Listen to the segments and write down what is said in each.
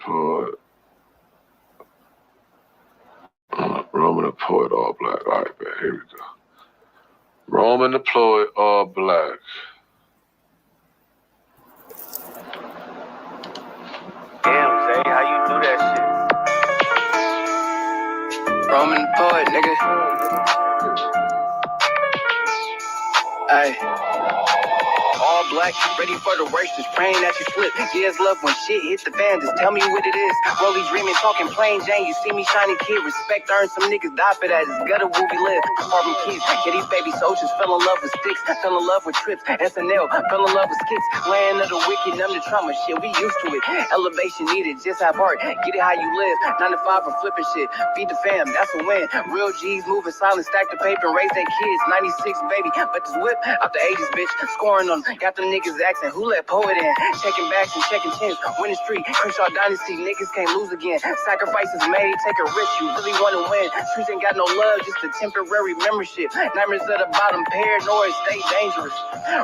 poet. Roman the poet, all black. All right, man, here we go. Roman the poet, all black. Damn, Zay, how you do that shit? Roman the poet, nigga. Ayy. All black, ready for the worst, just praying that you slip. Years love when shit hit the fan, just tell me what it is. Rolly dreaming, talking plain Jane, you see me shining kid. Respect earn, some niggas die for that, it's gutter where we live. Carbon kids, yeah, these baby soldiers fell in love with sticks, fell in love with trips, SNL, fell in love with skits. Land of the wicked, numb the trauma, shit, we used to it. Elevation needed, just have heart, get it how you live. 9 to 5 for flipping shit, feed the fam, that's a win. Real G's moving silent, stack the paper, raise their kids. 96, baby, but this whip out the 80s, bitch, scoring on. Got them niggas asking who let poet in. Checking backs and checking chins. Winning streak, Crenshaw dynasty, niggas can't lose again. Sacrifices made, take a risk, you really wanna win. Streets ain't got no love, just a temporary membership. Nightmares at the bottom, paranoid, stay dangerous.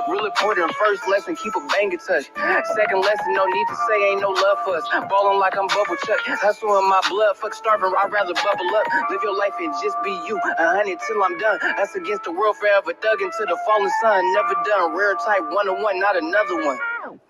Real important, first lesson, keep a banger touch. Second lesson, no need to say ain't no love for us. Ballin' like I'm Bubble Chuck, hustle in my blood, fuck starving, I'd rather bubble up. Live your life and just be you, 100 till I'm done. Us against the world forever, thuggin' to the fallen sun. Never done, rare type, 1-on-1, not another one.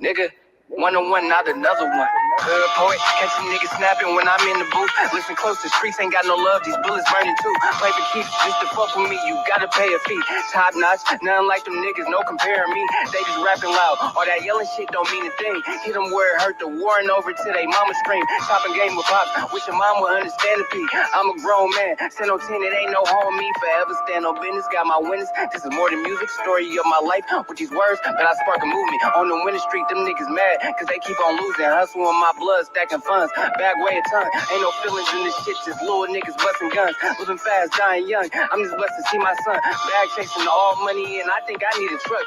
Nigga, 1-on-1, not another one. Good poet, catch some niggas snapping when I'm in the booth. Listen close, the streets ain't got no love, these bullets burning too. Play for keeps, just to fuck with me, you gotta pay a fee. Top notch, nothing like them niggas, no comparing me. They just rapping loud, all that yelling shit don't mean a thing. Hit them where it hurt, the warring over till they mama scream. Chopping game with pops, wish your mom would understand the P. I'm a grown man, send no 10, it ain't no home me. Forever stand on business, got my winners. This is more than music, story of my life with these words, but I spark a movement. On the winning streak, them niggas mad, cause they keep on losing. Hustle in my blood, stacking funds, back way a ton. Ain't no feelings in this shit, just little niggas busting guns. Living fast, dying young, I'm just blessed to see my son. Bag chasing all money and I think I need a truck.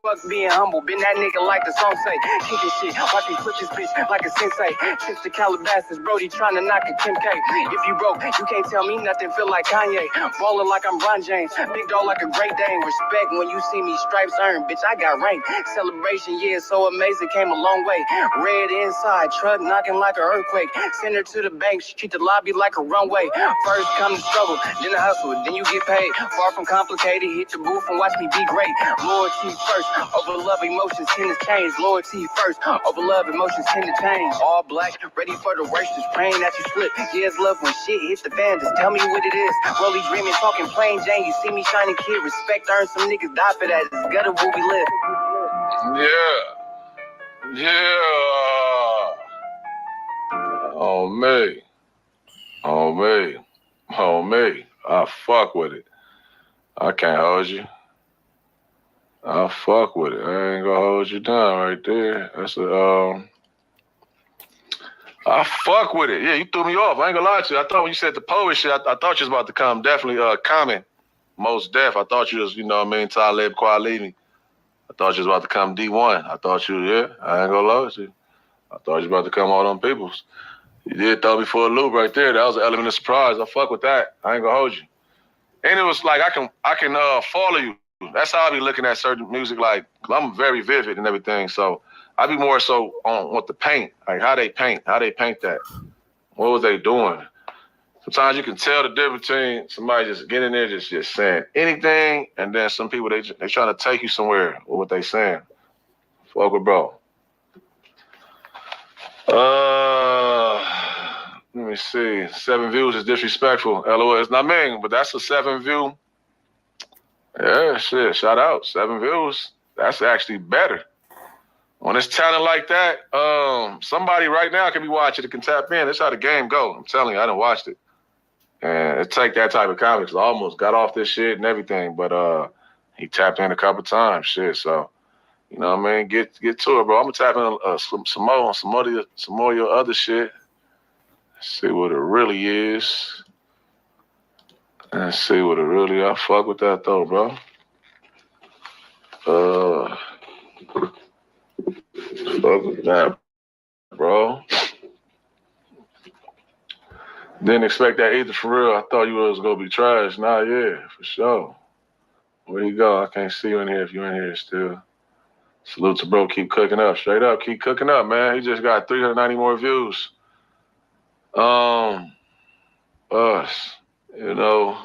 Fuck being humble, been that nigga like the song say. Kicking shit, watch me flip this bitch like a sensei. Trips to Calabasas, Brody trying to knock a Kim K. If you broke, you can't tell me nothing, feel like Kanye. Ballin' like I'm Bron James, big dog like a Great Dane. Respect when you see me, stripes earned, bitch, I got rank. Celebration, yeah, so amazing, came a long way. Red inside, truck knocking like an earthquake. Send her to the bank, treat the lobby like a runway. First come the struggle, then the hustle, then you get paid. Far from complicated, hit the booth and watch me be great. Loyalty first, over love, emotions tend to change. Loyalty first, over love, emotions tend to change. All black, ready for the worst, just praying that you slip. Years love when shit hits the fan, just tell me what it is. Rolly dreaming, talking plain Jane, you see me shining kid. Respect earn, some niggas die for that, it's gutter where we live. Yeah. On me. I fuck with it. I can't hold you. I fuck with it. I ain't gonna hold you down right there. That's a I fuck with it. Yeah, you threw me off. I ain't gonna lie to you. I thought when you said the poet shit, I thought you was about to come definitely Common. Most Def. I thought you was, you know what I mean, Talib Kweli. I thought you was about to come D1. I thought you, yeah, I ain't gonna lie to you. I thought you was about to come all them peoples. You did throw me for a loop right there. That was an element of surprise. I fuck with that. I ain't gonna hold you. And it was like I can follow you. That's how I be looking at certain music. Like I'm very vivid and everything. So I be more so on what the paint, like how they paint that. What was they doing? Sometimes you can tell the difference between somebody just getting there, just saying anything, and then some people they trying to take you somewhere with what they saying. Fuck with bro. Let me see. 7 views is disrespectful. LOL. It's not me, but that's a 7 view. Yeah, shit. Shout out. 7 views. That's actually better. When it's talent like that, somebody right now can be watching it, can tap in. That's how the game go. I'm telling you, I done watched it. And it take that type of comics. I almost got off this shit and everything, but he tapped in a couple times, shit. So, you know what I mean? Get to it, bro. I'm gonna tap in some more on some more of your other shit. See what it really is. And see what it really. I fuck with that though, bro. Fuck with that, bro. Didn't expect that either for real. I thought you was gonna be trash. Nah, yeah, for sure. Where you go? I can't see you in here if you in here still. Salute to bro, keep cooking up. Straight up, keep cooking up, man. He just got 390 more views. Us. You know,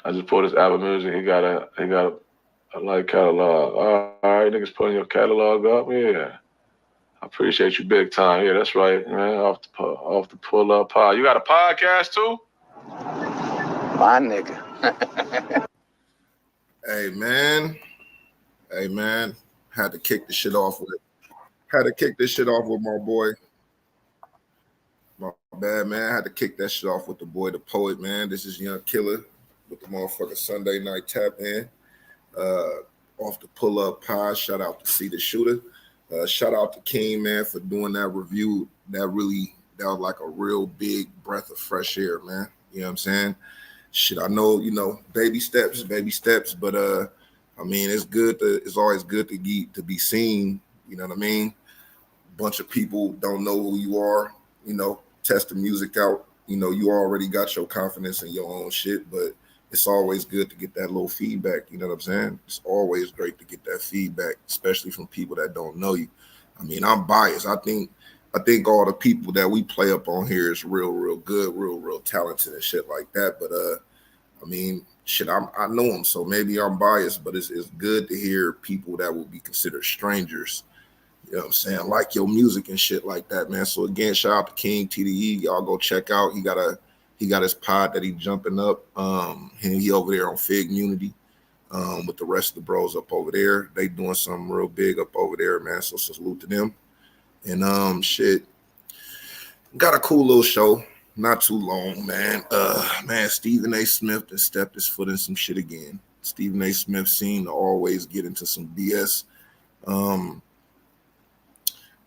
I just pulled this Apple Music. He got a like catalog. All right, niggas putting your catalog up. Yeah, I appreciate you big time. Yeah, that's right, man. Off the pull up pod. You got a podcast too? My nigga. Hey man, had to kick this shit off with my boy. My bad, man. Had to kick that shit off with the boy, the poet, man. This is Young Killer with the motherfucking Sunday Night Tap In. Off the pull up pod. Shout out to See the Shooter. Shout out to King, man, for doing that review. That was like a real big breath of fresh air, man. You know what I'm saying? Shit, I know, baby steps, but I mean, it's always good to be seen, you know what I mean? Bunch of people don't know who you are, test the music out, you already got your confidence in your own shit, but it's always good to get that little feedback, you know what I'm saying? It's always great to get that feedback, especially from people that don't know you. I mean, I'm biased. I think all the people that we play up on here is real good, real talented and shit like that. But I mean, shit, I know them, so maybe I'm biased, but it's good to hear people that will be considered strangers. You know what I'm saying? Like your music and shit like that, man. So again, shout out to King TDE. Y'all go check out. He got his pod that he jumping up. He over there on Fig Unity. With the rest of the bros up over there. They doing something real big up over there, man. So salute to them. And shit. Got a cool little show. Not too long, man. Man, Stephen A. Smith has stepped his foot in some shit again. Stephen A. Smith seemed to always get into some BS.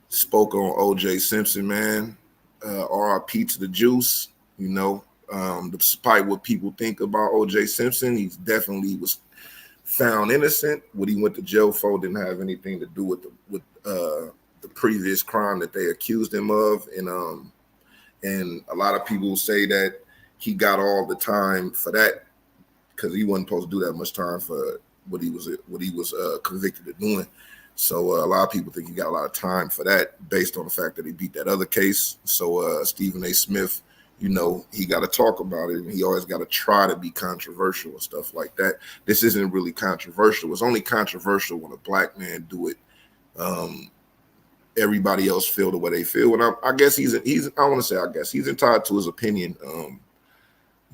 Spoke on O.J. Simpson, man. R.I.P. to the Juice. Despite what people think about O.J. Simpson, he definitely was found innocent. What he went to jail for didn't have anything to do with the previous crime that they accused him of, and a lot of people say that he got all the time for that because he wasn't supposed to do that much time for what he was convicted of doing. So a lot of people think he got a lot of time for that based on the fact that he beat that other case. So Stephen A. Smith, he got to talk about it, and he always got to try to be controversial and stuff like that. This isn't really controversial. It's only controversial when a black man do it. Everybody else feel the way they feel, and I guess he's entitled to his opinion.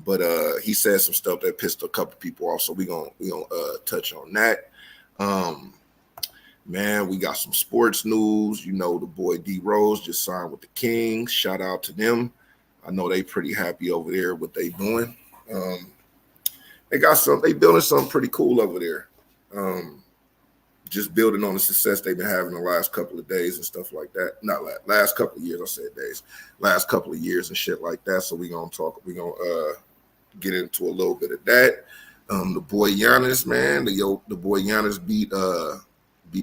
But he said some stuff that pissed a couple people off, so we gonna touch on that. Man, we got some sports news. The boy D Rose just signed with the Kings. Shout out to them. I know they pretty happy over there what they doing. They building something pretty cool over there. Just building on the success they've been having the last couple of days and stuff like that. Not last couple of years, I said days. Last couple of years and shit like that. So we're gonna get into a little bit of that. The boy Giannis, man, the boy Giannis beat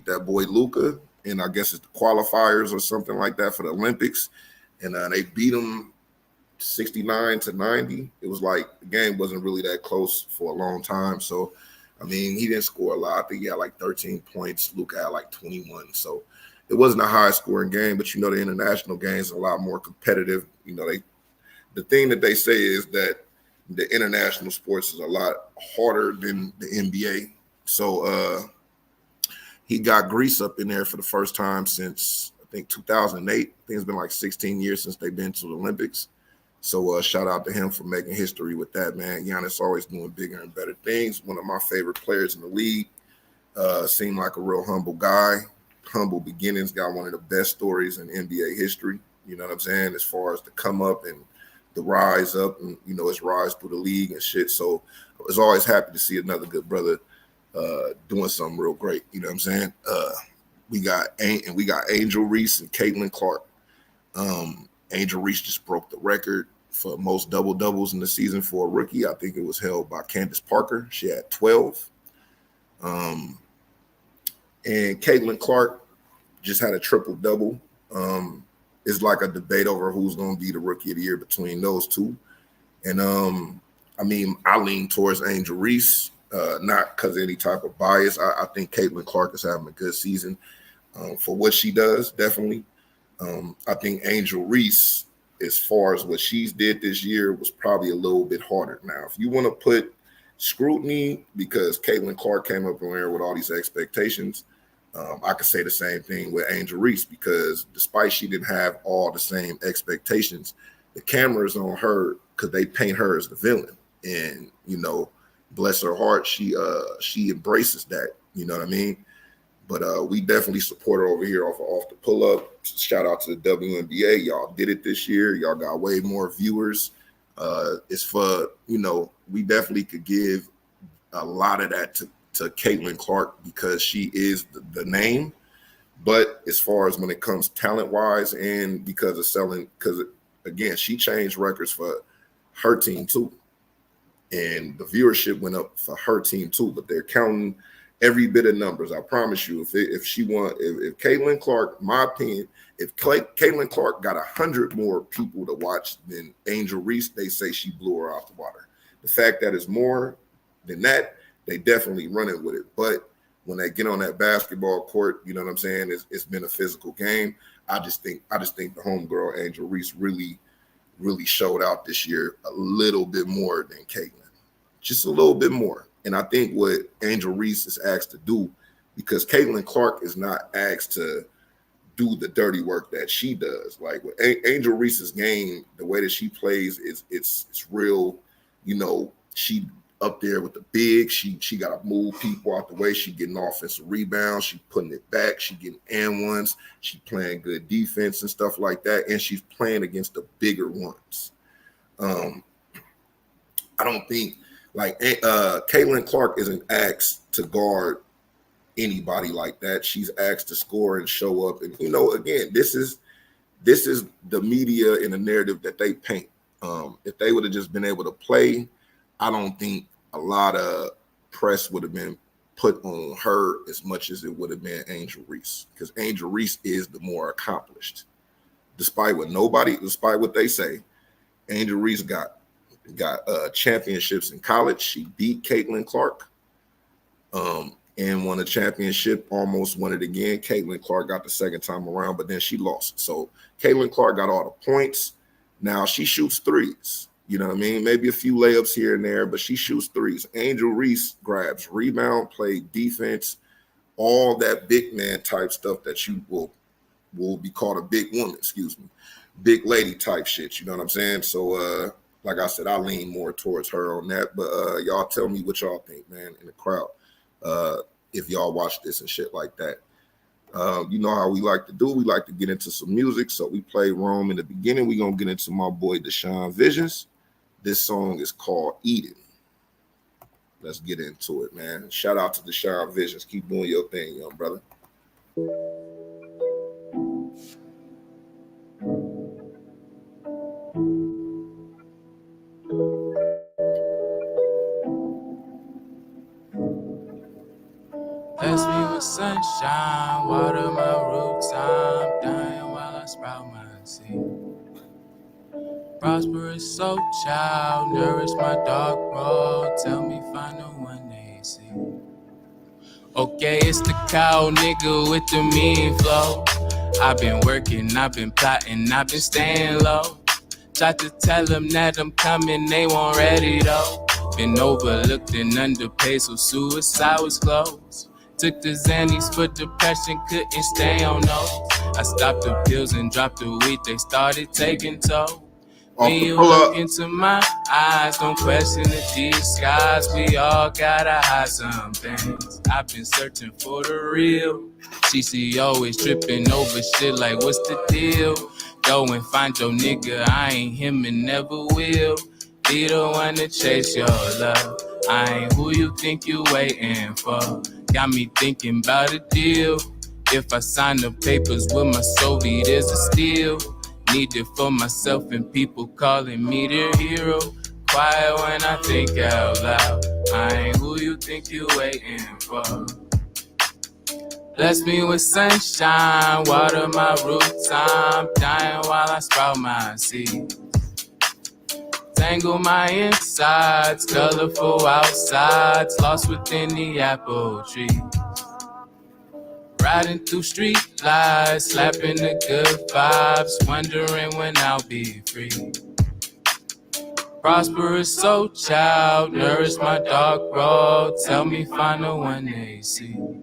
that boy Luka, and I guess it's the qualifiers or something like that for the Olympics, and they beat him 69-90. It was like the game wasn't really that close for a long time. So, I mean, he didn't score a lot. I think he had like 13 points. Luka had like 21. So it wasn't a high scoring game, but the international games are a lot more competitive. The thing that they say is that the international sports is a lot harder than the NBA. So he got Greece up in there for the first time since I think 2008. I think it's been like 16 years since they've been to the Olympics. So shout out to him for making history with that, man. Giannis always doing bigger and better things. One of my favorite players in the league. Seemed like a real humble guy. Humble beginnings. Got one of the best stories in NBA history. You know what I'm saying? As far as the come up and the rise up and, his rise through the league and shit. So I was always happy to see another good brother doing something real great. You know what I'm saying? We got Angel Reese and Caitlin Clark. Angel Reese just broke the record for most double-doubles in the season for a rookie. I think it was held by Candace Parker. She had 12. And Caitlin Clark just had a triple-double. It's like a debate over who's going to be the rookie of the year between those two. And, I lean towards Angel Reese, not because of any type of bias. I think Caitlin Clark is having a good season for what she does, definitely. I think Angel Reese as far as what she's did this year was probably a little bit harder. Now, if you want to put scrutiny, because Caitlin Clark came up in there with all these expectations, I could say the same thing with Angel Reese, because despite she didn't have all the same expectations, the cameras on her because they paint her as the villain. And, you know, bless her heart, she embraces that. You know what I mean? But we definitely support her over here off the pull-up. Shout out to the WNBA. Y'all did it this year. Y'all got way more viewers. It's for, you know, we definitely could give a lot of that to Caitlin Clark because she is the name. But as far as when it comes talent-wise and because of selling, because, again, she changed records for her team too. And the viewership went up for her team too. But they're counting every bit of numbers. I promise you, if Caitlin Clark, my opinion, if Caitlin Clark got 100 more people to watch than Angel Reese, they say she blew her out the water. The fact that it's more than that, they definitely running with it. But when they get on that basketball court, you know what I'm saying? It's been a physical game. I just think the homegirl Angel Reese really showed out this year a little bit more than Caitlin, just a little bit more. And I think what Angel Reese is asked to do, because Caitlin Clark is not asked to do the dirty work that she does. Like with Angel Reese's game, the way that she plays it's real. You know, she up there with the big. She got to move people out the way. She getting offensive rebounds. She putting it back. She getting and ones. She playing good defense and stuff like that. And she's playing against the bigger ones. I don't think like Caitlin Clark isn't asked to guard anybody like that. She's asked to score and show up. And you know, again, this is the media and the narrative that they paint. If they would have just been able to play, I don't think a lot of press would have been put on her as much as it would have been Angel Reese, because Angel Reese is the more accomplished. Despite what they say, Angel Reese got championships in college. She beat Caitlin Clark and won a championship, almost won it again. Caitlin Clark got the second time around, but then she lost. So Caitlin Clark got all the points. Now she shoots threes. You know what I mean? Maybe a few layups here and there, but she shoots threes. Angel Reese grabs rebound, play defense, all that big man type stuff that you will be called a big woman, big lady type shit. You know what I'm saying? So, like I said, I lean more towards her on that. But y'all tell me what y'all think, man, in the crowd. If y'all watch this and shit like that. You know how we like to do. We like to get into some music. So we play Rome in the beginning. We're going to get into my boy Deshaun Visions. This song is called Eden. Let's get into it, man. Shout out to Deshaun Visions. Keep doing your thing, young brother. Bless me with sunshine, water my roots. I'm dying while I sprout my seed. Prosperous soul child, nourish my dark road. Tell me find the one they see. Okay, it's the cow nigga with the mean flow. I've been working, I've been plotting, I've been staying low. Tried to tell them that I'm coming, they weren't ready though. Been overlooked and underpaid, so suicide was close. Took the Xannies for depression, couldn't stay on those. I stopped the pills and dropped the weed, they started taking toll. When you look into my eyes, don't question the disguise. We all gotta hide some things. I've been searching for the real. CC always tripping over shit like what's the deal? Go and find your nigga, I ain't him and never will. Be the one to chase your love. I ain't who you think you waiting for. Got me thinking about a deal. If I sign the papers with my Soviet is a steal. Need it for myself and people calling me their hero. Quiet when I think out loud. I ain't who you think you waiting for. Bless me with sunshine, water my roots. I'm dying while I sprout my seed. Tangle my insides, colorful outsides, lost within the apple tree. Riding through street lights, slapping the good vibes, wondering when I'll be free. Prosperous soul child, nourish my dark road. Tell me final 1AC.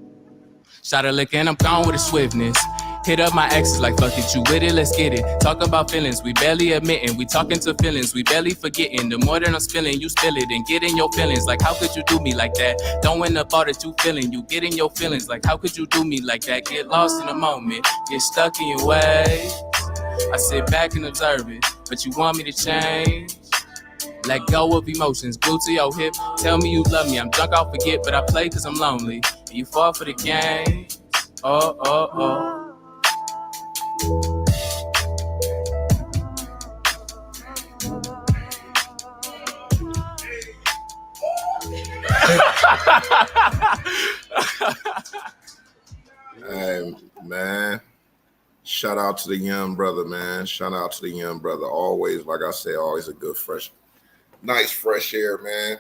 Shot a lick and I'm gone with a swiftness. Hit up my exes like fuck it, you with it, let's get it. Talk about feelings, we barely admitting. We talking to feelings, we barely forgetting. The more that I'm spilling, you spill it and get in your feelings. Like how could you do me like that? Don't end up all that you feeling, you get in your feelings. Like how could you do me like that? Get lost in the moment, get stuck in your ways. I sit back and observe it, but you want me to change. Let go of emotions, blue to your hip. Tell me you love me, I'm drunk, I'll forget, but I play cause I'm lonely. And you fall for the game. Oh, oh, oh. Hey, man. Shout out to the young brother, man. Shout out to the young brother. Always, like I said, always a good nice fresh air, man.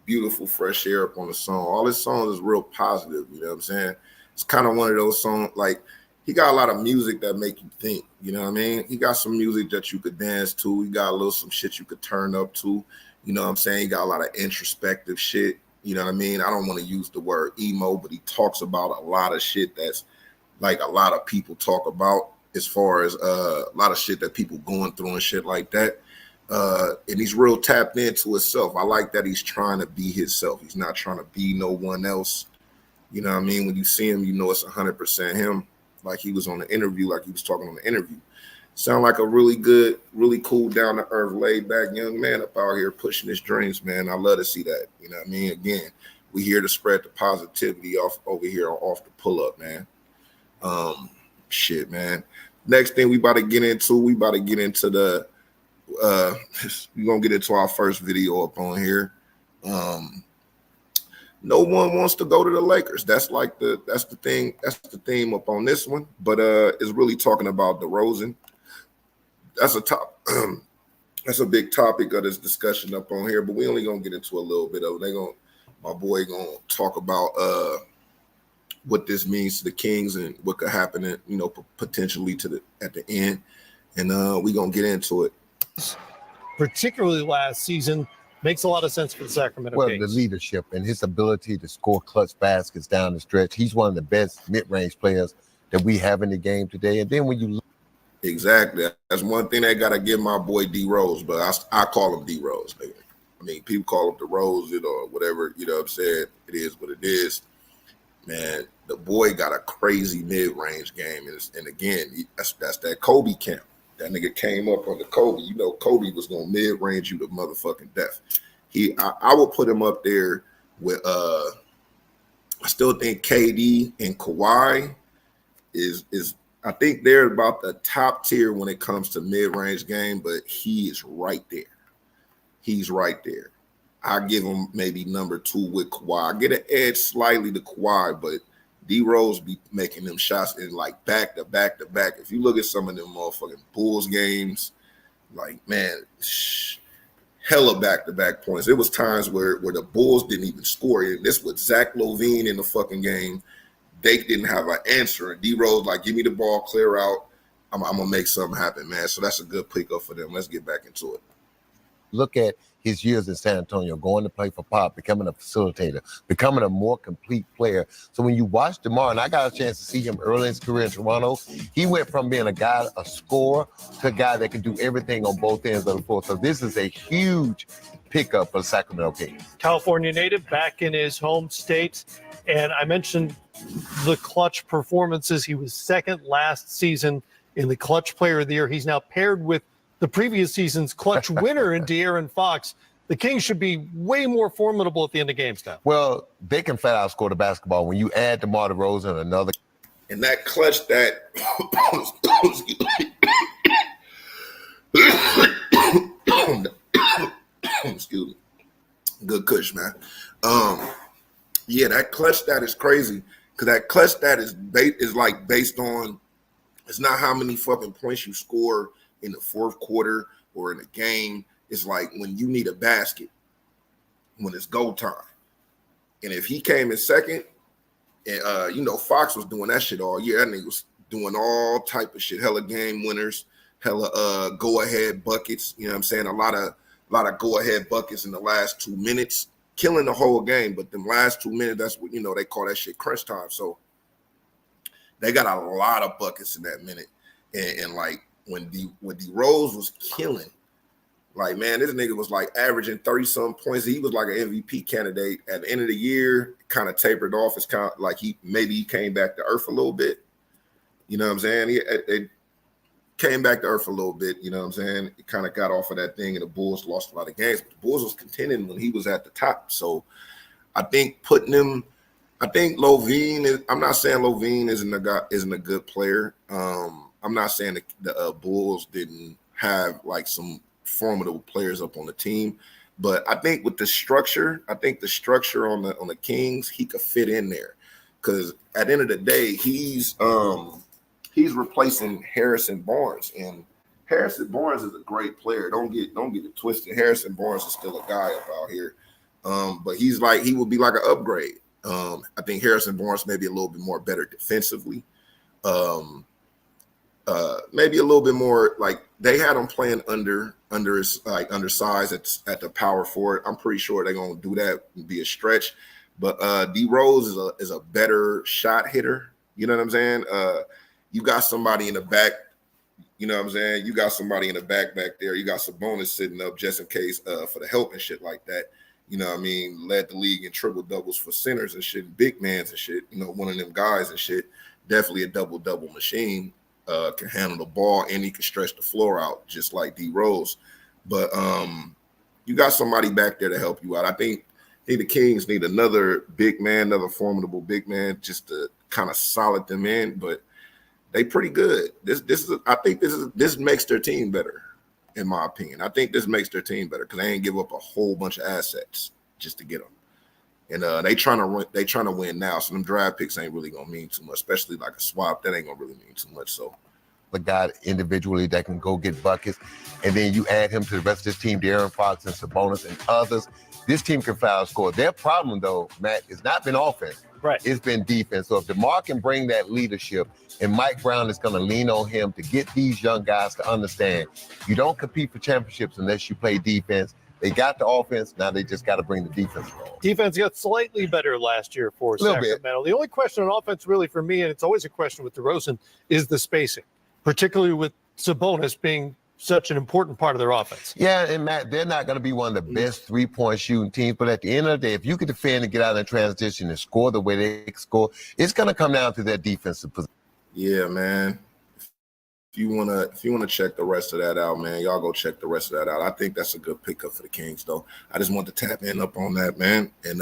Beautiful fresh air up on the song. All his songs is real positive, you know what I'm saying? It's kind of one of those songs, like, he got a lot of music that make you think, you know what I mean? He got some music that you could dance to. He got some shit you could turn up to, you know what I'm saying? He got a lot of introspective shit, you know what I mean? I don't want to use the word emo, but he talks about a lot of shit that's like a lot of people talk about, as far as a lot of shit that people going through and shit like that. And he's real tapped into himself. I like that he's trying to be himself. He's not trying to be no one else. You know what I mean? When you see him, you know it's 100% him. Like he was on the interview, like he was talking on the interview. Sound like a really good, really cool, down to earth, laid back young man up out here pushing his dreams, man. I love to see that. You know what I mean? Again, we here to spread the positivity over here off the pull up, man. Shit, man. Next thing we about to get into the we're gonna get into our first video up on here. No one wants to go to the Lakers. That's the theme up on this one. But it's really talking about DeRozan. That's a big topic of this discussion up on here, but we only gonna get into a little bit of it. My boy gonna talk about what this means to the Kings and what could happen, you know, potentially at the end, and we gonna get into it. Particularly last season, makes a lot of sense for the Sacramento Kings. The leadership and his ability to score clutch baskets down the stretch. He's one of the best mid-range players that we have in the game today. And then when you look, exactly, that's one thing they gotta give my boy D Rose, but I call him D Rose. I mean, people call him the Rose, you know, or whatever. You know what I'm saying? It is what it is. Man, the boy got a crazy mid-range game, and again, that's that Kobe camp. That nigga came up on the Kobe. You know, Kobe was gonna mid-range you to motherfucking death. I would put him up there with I still think KD and Kawhi is I think they're about the top tier when it comes to mid-range game, but he is right there. He's right there. I give him maybe number 2 with Kawhi. I get an edge slightly to Kawhi, but D Rose be making them shots in like back to back to back. If you look at some of them motherfucking Bulls games, like, man, hella back to back points. It was times where the Bulls didn't even score. This with Zach LaVine in the fucking game. They didn't have an answer. And D Rose like, give me the ball, clear out. I'm gonna make something happen, man. So that's a good pickup for them. Let's get back into it. look at his years in San Antonio, going to play for Pop, becoming a facilitator, becoming a more complete player. So when you watch DeMar, and I got a chance to see him early in his career in Toronto, he went from being a guy, a scorer, to a guy that can do everything on both ends of the floor. So this is a huge pickup for the Sacramento Kings. California native, back in his home state. And I mentioned the clutch performances. He was second last season in the clutch player of the year. He's now paired with the previous season's clutch winner in De'Aaron Fox. The Kings should be way more formidable at the end of games now. Well, they can flat out score the basketball. When you add DeMar DeRozan, another. And that clutch that excuse me. Good kush, man. Yeah, that clutch stat is crazy because that clutch stat is like based on, it's not how many fucking points you score in the fourth quarter or in a game. It's like when you need a basket, when it's go time. And if he came in second, And you know, Fox was doing that shit all year. That nigga was doing all type of shit, hella game winners, hella go ahead buckets. You know what I'm saying? A lot of go ahead buckets in the last 2 minutes, killing the whole game. But them last 2 minutes, that's what, you know, they call that shit crunch time. So they got a lot of buckets in that minute. And like when D Rose was killing, like, man, this nigga was like averaging 30-some points. He was like an MVP candidate. At the end of the year, kind of tapered off. It's kind of like he came back to earth a little bit. You know what I'm saying? He came back to earth a little bit. You know what I'm saying? He kind of got off of that thing, and the Bulls lost a lot of games. But the Bulls was contending when he was at the top. So I think putting him, I think Lovine is. I'm not saying Lovine isn't a good player. I'm not saying the Bulls didn't have like some formidable players up on the team, but I think with the structure, on the Kings, he could fit in there, because at the end of the day, he's replacing Harrison Barnes, and Harrison Barnes is a great player. Don't get it twisted. Harrison Barnes is still a guy up out here, but he would be like an upgrade. I think Harrison Barnes may be a little bit more better defensively. Maybe a little bit more, like they had him playing undersized at the power forward. I'm pretty sure they're gonna do that and be a stretch. But D Rose is a better shot hitter. You know what I'm saying? You got somebody in the back. You know what I'm saying? You got somebody in the back there. You got Sabonis sitting up just in case for the help and shit like that. You know what I mean? Led the league in triple doubles for centers and shit, big mans and shit. You know, one of them guys and shit. Definitely a double machine. Can handle the ball, and he can stretch the floor out just like D Rose. But you got somebody back there to help you out. I think the Kings need another big man, another formidable big man, just to kind of solid them in. But they pretty good. I think this makes their team better, in my opinion. I think this makes their team better because they ain't give up a whole bunch of assets just to get them. And they trying to win now. So them draft picks ain't really gonna mean too much, especially like a swap. That ain't gonna really mean too much. So the guy individually that can go get buckets, and then you add him to the rest of this team, De'Aaron Fox and Sabonis and others. This team can foul score. Their problem, though, Matt, has not been offense. Right. It's been defense. So if DeMar can bring that leadership, and Mike Brown is going to lean on him to get these young guys to understand, you don't compete for championships unless you play defense. They got the offense. Now they just got to bring the defense along. Defense got slightly better last year for Sacramento. The only question on offense, really, for me, and it's always a question with DeRozan, is the spacing, particularly with Sabonis being such an important part of their offense. Yeah, and Matt, they're not going to be one of the best three-point shooting teams, but at the end of the day, if you can defend and get out in transition and score the way they score, it's going to come down to their defensive position. Yeah, man. If you wanna check the rest of that out, man, y'all go check the rest of that out. I think that's a good pickup for the Kings, though. I just want to tap in up on that, man. And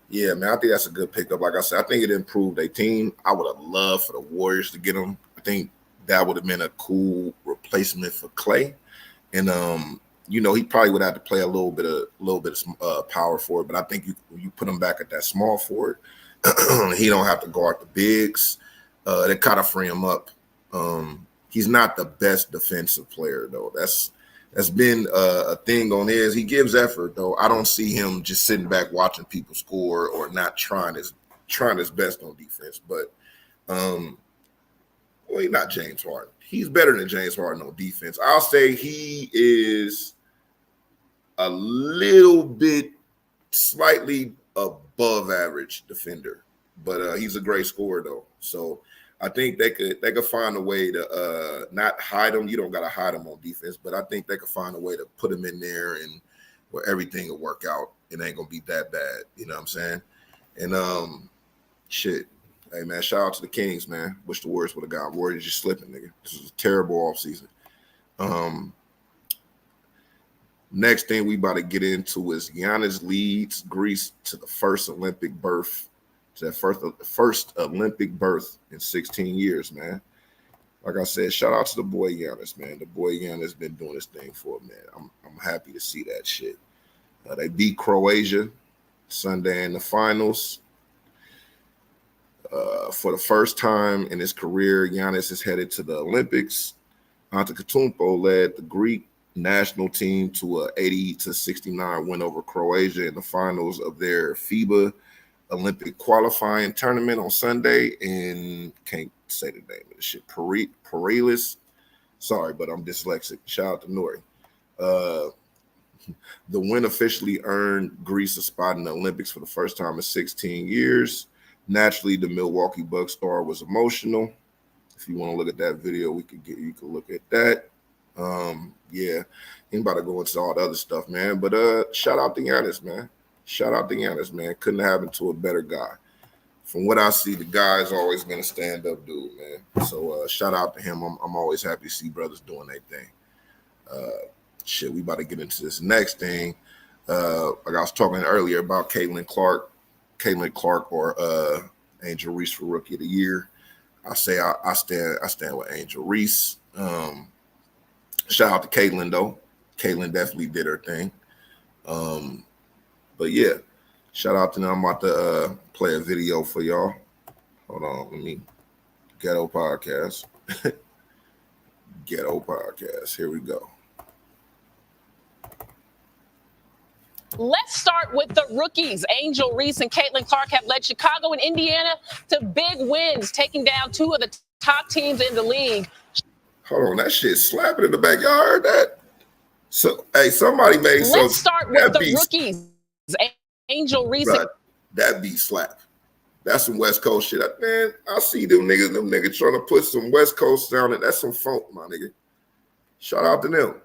yeah, man, I think that's a good pickup. Like I said, I think it improved their team. I would have loved for the Warriors to get them. I think that would have been a cool replacement for Clay. And you know, he probably would have to play a little bit of power forward, but I think you put him back at that small forward. He don't have to guard the bigs. They kind of free him up. He's not the best defensive player, though. That's been a thing on his. He gives effort, though. I don't see him just sitting back watching people score or not trying his best on defense. But well, he's not James Harden. He's better than James Harden on defense. I'll say he is a little bit slightly above average defender, but he's a great scorer, though. So I think they could find a way to not hide him. You don't got to hide him on defense, but I think they could find a way to put him in there and where everything will work out. It ain't gonna be that bad. You know what I'm saying? And shit. Hey man, shout out to the Kings, man. Wish the Warriors would have got. Warriors just slipping, nigga. This was a terrible offseason. Next thing we about to get into is Giannis leads Greece to the first Olympic berth. To that first Olympic berth in 16 years, man. Like I said, shout out to the boy Giannis, man. The boy Giannis been doing this thing for a minute. I'm happy to see that shit. They beat Croatia Sunday in the finals. For the first time in his career, Giannis is headed to the Olympics. Antetokounmpo led the Greek national team to a 80-69 win over Croatia in the finals of their FIBA Olympic qualifying tournament on Sunday in, can't say the name of the shit, Paralis. Sorry, but I'm dyslexic. Shout out to Nori. The win officially earned Greece a spot in the Olympics for the first time in 16 years. Naturally, the Milwaukee Bucks star was emotional. If you want to look at that video, you can look at that. Yeah, ain't about to go into all the other stuff, man. But shout out to Giannis, man. Shout out to Giannis, man. Couldn't have happened to a better guy. From what I see, the guy's always been a stand-up dude, man. So shout out to him. I'm always happy to see brothers doing their thing. Shit, we about to get into this next thing. Like I was talking earlier about Caitlin Clark or Angel Reese for Rookie of the Year. I say I stand with Angel Reese. Shout out to Caitlin though. Caitlin definitely did her thing. But yeah, shout out to them. I'm about to play a video for y'all. Hold on, let me Ghetto Podcast. Ghetto Podcast. Here we go. Let's start with the rookies. Angel Reese and Caitlin Clark have led Chicago and Indiana to big wins, taking down two of the top teams in the league. Hold on, that shit slapping in the back. Y'all heard that? So, hey, somebody made some. Let's start with the rookies. Angel Reese. That beat slap. That's some West Coast shit. Man, I see them niggas trying to put some West Coast sound in. That's some funk, my nigga. Shout out to them.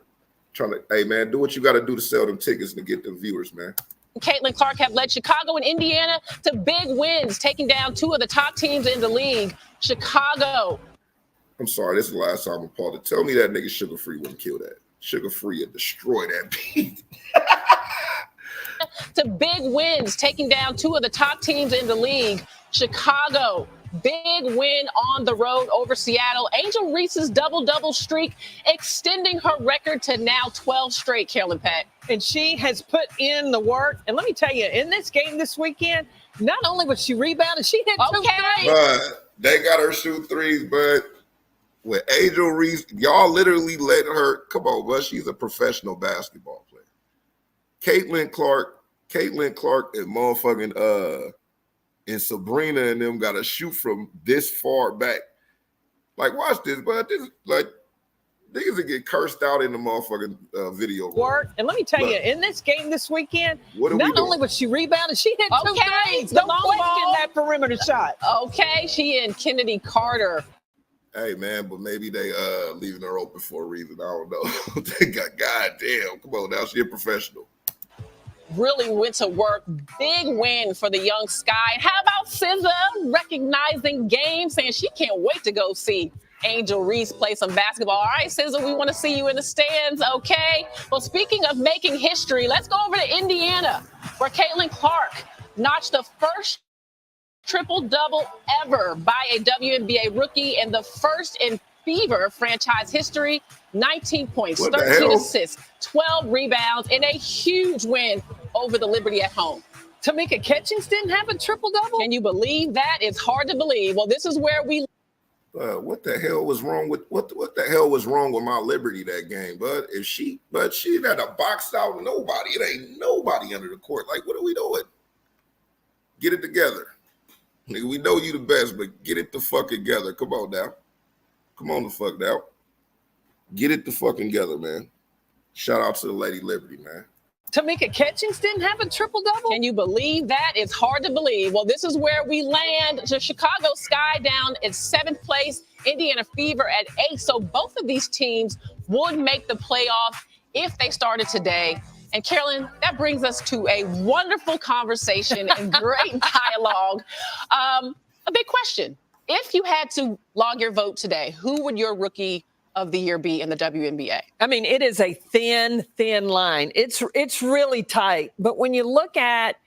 Hey, man, do what you got to do to sell them tickets and get them viewers, man. Caitlin Clark have led Chicago and Indiana to big wins, taking down two of the top teams in the league. Chicago. I'm sorry, this is the last time I'm Paul to tell me that nigga Sugar Free wouldn't kill that. Sugar Free would destroy that beat. To big wins, taking down two of the top teams in the league. Chicago, big win on the road over Seattle. Angel Reese's double-double streak extending her record to now 12 straight, Carolyn Pat. And she has put in the work. And let me tell you, in this game this weekend, not only was she rebounded, she hit two threes. But they got her shoot threes, but with Angel Reese, y'all literally let her, come on, but she's a professional basketball player. Caitlin Clark and motherfucking and Sabrina and them got to shoot from this far back. Like, watch this, but this like niggas that get cursed out in the motherfucking video. Work. And let me tell you, in this game this weekend, not only was she rebounded, she hit two threes. Don't question that perimeter shot. Okay, she and Kennedy Carter. Hey, man, but maybe they leaving her open for a reason. I don't know. They got, goddamn, come on now, she a professional. Really went to work. Big win for the young Sky. How about SZA recognizing game, saying she can't wait to go see Angel Reese play some basketball. All right, SZA, we want to see you in the stands, okay? Well, speaking of making history, let's go over to Indiana, where Caitlin Clark notched the first triple-double ever by a WNBA rookie and the first in Fever franchise history. 19 points, 13 assists, 12 rebounds, and a huge win over the Liberty at home. Tamika Catchings didn't have a triple-double? Can you believe that? It's hard to believe. Well, this is where we... what the hell was wrong with what the hell was wrong with my Liberty that game? But she had a box out nobody. It ain't nobody under the court. Like, what are we doing? Get it together. Nigga, we know you the best, but get it the fuck together. Come on now. Come on the fuck now. Get it the fucking together, man. Shout out to the Lady Liberty, man. Tamika Catchings didn't have a triple-double? Can you believe that? It's hard to believe. Well, this is where we land. The Chicago Sky down in 7th place, Indiana Fever at 8th. So both of these teams would make the playoff if they started today. And Carolyn, that brings us to a wonderful conversation and great dialogue. A big question. If you had to log your vote today, who would your rookie of the year be in the WNBA? I mean, it is a thin line. It's really tight. But when you look at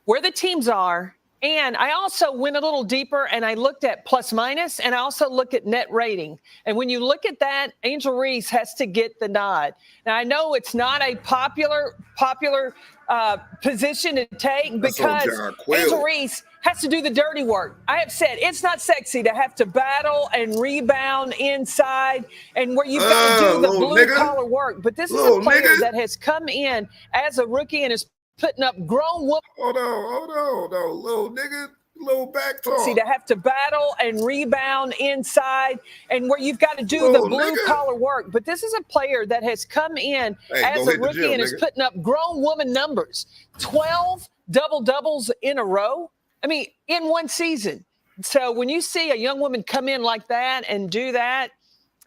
where the teams are, and I also went a little deeper and I looked at plus minus, and I also look at net rating. And when you look at that, Angel Reese has to get the nod. Now, I know it's not a popular position to take because Angel Reese has to do the dirty work. I have said it's not sexy to have to battle and rebound inside and where you've got to do the blue-collar work. But this is a player that has come in as a rookie and has putting up grown women. Hold on, little nigga, little back talk. To have to battle and rebound inside and where you've got to do Little the blue nigga. collar work. But this is a player that has come in as a rookie and is putting up grown woman numbers. 12 double-doubles in a row. I mean, in one season. So when you see a young woman come in like that and do that,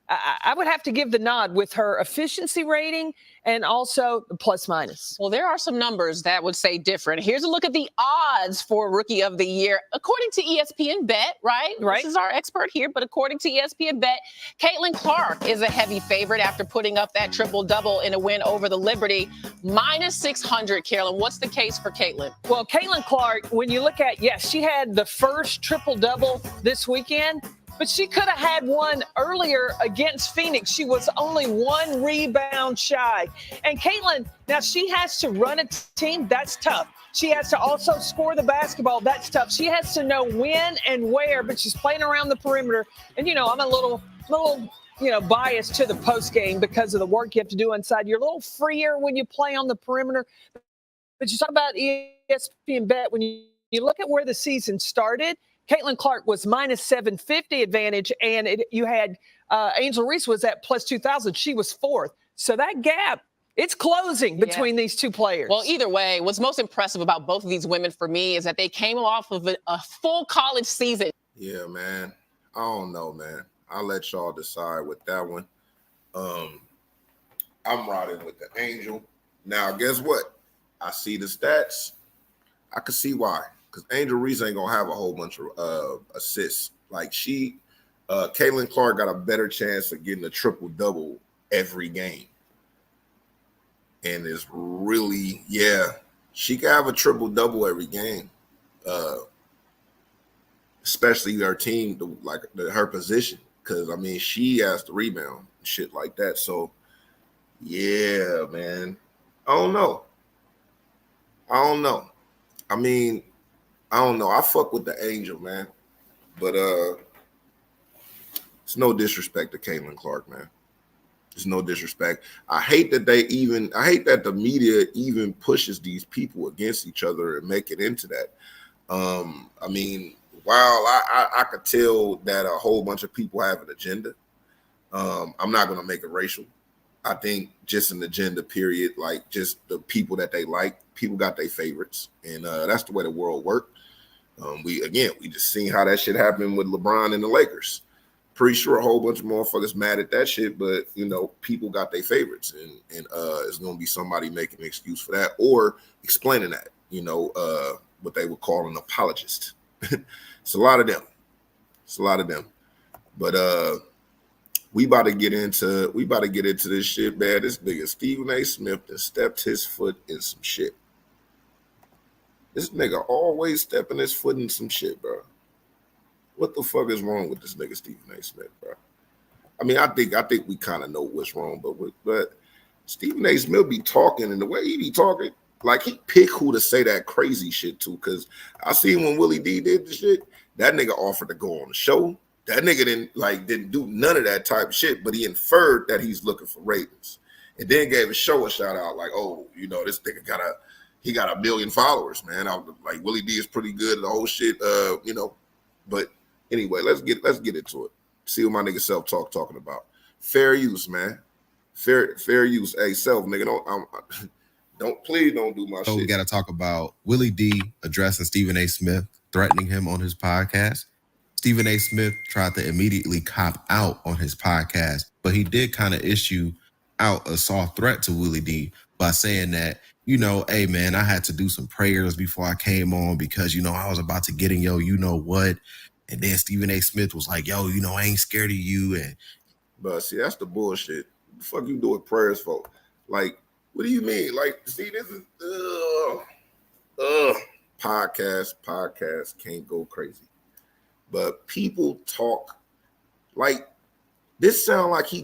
I would have to give the nod with her efficiency rating and also the plus minus. Well, there are some numbers that would say different. Here's a look at the odds for Rookie of the Year. According to ESPN Bet, right? This is our expert here, but according to ESPN Bet, Caitlin Clark is a heavy favorite after putting up that triple-double in a win over the Liberty. Minus 600, Carolyn. What's the case for Caitlin? Well, Caitlin Clark, when you look at, yes, she had the first triple-double this weekend, but she could have had one earlier against Phoenix. She was only one rebound shy. And Caitlin, now she has to run a team. That's tough. She has to also score the basketball. That's tough. She has to know when and where, but she's playing around the perimeter. And, I'm a little biased to the post game because of the work you have to do inside. You're a little freer when you play on the perimeter. But you talk about ESPN Bet. When you look at where the season started, Caitlin Clark was minus 750 advantage, and you had Angel Reese was at plus 2,000. She was fourth. So that gap, it's closing between these two players. Well, either way, what's most impressive about both of these women for me is that they came off of a full college season. Yeah, man. I don't know, man. I'll let y'all decide with that one. I'm riding with the Angel. Now, guess what? I see the stats. I can see why. Because Angel Reese ain't going to have a whole bunch of assists. Like Caitlin Clark got a better chance of getting a triple-double every game. And it's really, she can have a triple-double every game. Especially her team, her position. Because, she has to rebound, shit like that. So, yeah, man. I don't know. I don't know. I fuck with the Angel, man. But it's no disrespect to Caitlin Clark, man. It's no disrespect. I hate that the media even pushes these people against each other and make it into that. While I could tell that a whole bunch of people have an agenda, I'm not going to make it racial. I think just an agenda, period, like just the people that they like. People got their favorites, and that's the way the world works. We just seen how that shit happened with LeBron and the Lakers. Pretty sure a whole bunch of motherfuckers mad at that shit, but people got their favorites, and it's gonna be somebody making an excuse for that or explaining that. What they would call an apologist. It's a lot of them. But we about to get into this shit, man. This nigga Stephen A. Smith has stepped his foot in some shit. This nigga always stepping his foot in some shit, bro. What the fuck is wrong with this nigga Stephen A. Smith, bro? I think we kind of know what's wrong, but Stephen A. Smith be talking, and the way he be talking, like he pick who to say that crazy shit to. Cause I seen when Willie D did the shit, that nigga offered to go on the show. That nigga didn't do none of that type of shit, but he inferred that he's looking for ratings, and then gave his show a shout out, like, oh, this nigga got a million followers, man. Like Willie D is pretty good at the whole shit, But anyway, let's get into it. See what my nigga Self talking about. Fair use, man. Fair use. Hey, Self, nigga, don't do my shit. We got to talk about Willie D addressing Stephen A. Smith, threatening him on his podcast. Stephen A. Smith tried to immediately cop out on his podcast, but he did kind of issue out a soft threat to Willie D by saying that, hey, man, I had to do some prayers before I came on because, I was about to get in what. And then Stephen A. Smith was like, yo, I ain't scared of you. But see, that's the bullshit. What the fuck you doing prayers for? Like, what do you mean? Like, see, this is podcast can't go crazy. But people talk like this sound like he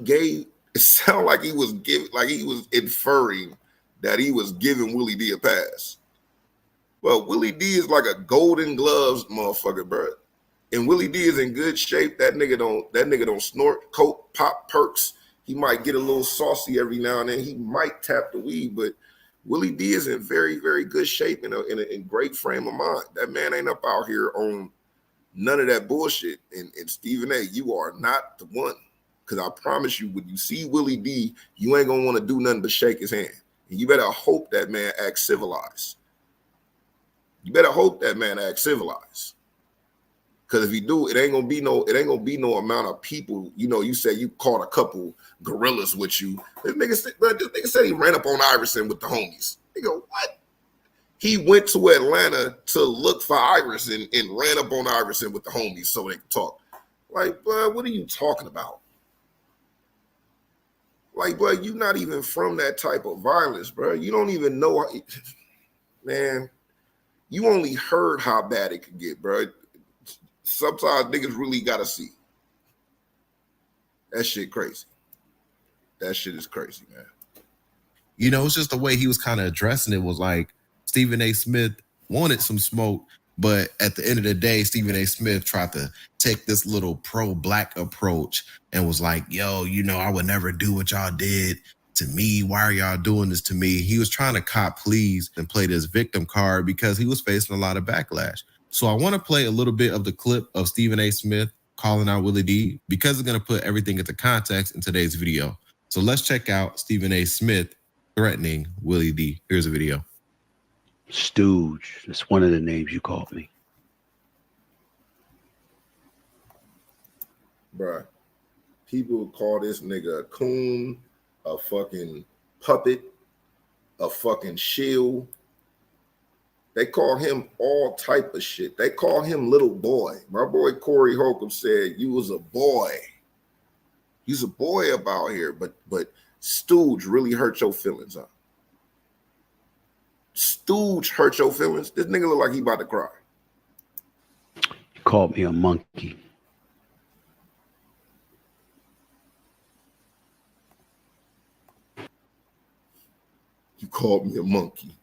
was inferring that he was giving Willie D a pass. Well, Willie D is like a Golden Gloves motherfucker, bro. And Willie D is in good shape. That nigga don't snort coke, pop perks. He might get a little saucy every now and then. He might tap the weed, but Willie D is in very, very good shape in great frame of mind. That man ain't up out here on none of that bullshit. And Stephen A., you are not the one. Because I promise you, when you see Willie D, you ain't going to want to do nothing but shake his hand. And you better hope that man acts civilized. You better hope that man acts civilized. Because if you do, it ain't gonna be no amount of people. You know, you say you caught a couple gorillas with you. This nigga said he ran up on Iverson with the homies. They go, what? He went to Atlanta to look for Iverson and ran up on Iverson with the homies so they could talk. Like, bro, what are you talking about? Like, bro, you not even from that type of violence, bro. You don't even know, man. You only heard how bad it could get, bro. Sometimes niggas really gotta see. That shit crazy. That shit is crazy, man. You know, it's just the way he was kind of addressing it was like Stephen A. Smith wanted some smoke, but at the end of the day, Stephen A. Smith tried to take this little pro-black approach and was like, yo, you know, I would never do what y'all did to me. Why are y'all doing this to me? He was trying to cop please and play this victim card because he was facing a lot of backlash. So I want to play a little bit of the clip of Stephen A. Smith calling out Willie D because it's going to put everything into context in today's video. So let's check out Stephen A. Smith threatening Willie D. Here's a video. Stooge, that's one of the names you called me. Bruh, people call this nigga a coon, a fucking puppet, a fucking shield. They call him all type of shit. They call him little boy. My boy Corey Holcomb said you was a boy. He's a boy about here, but Stooge really hurt your feelings, huh? Stooge hurt your feelings? This nigga look like he about to cry. You called me a monkey. You called me a monkey.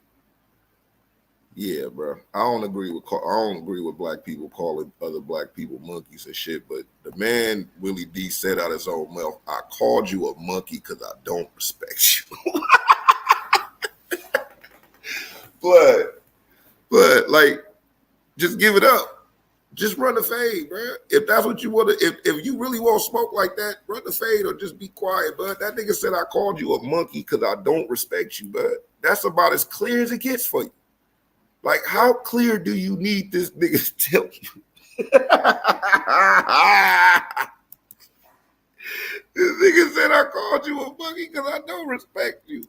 Yeah, bro. I don't agree with black people calling other black people monkeys and shit. But the man Willie D said out his own mouth, "I called you a monkey because I don't respect you." but like, just give it up. Just run the fade, bro. If that's what you want to, if you really want smoke like that, run the fade or just be quiet, bud. That nigga said I called you a monkey because I don't respect you, bud. That's about as clear as it gets for you. Like, how clear do you need this nigga to tell you? This nigga said I called you a monkey because I don't respect you.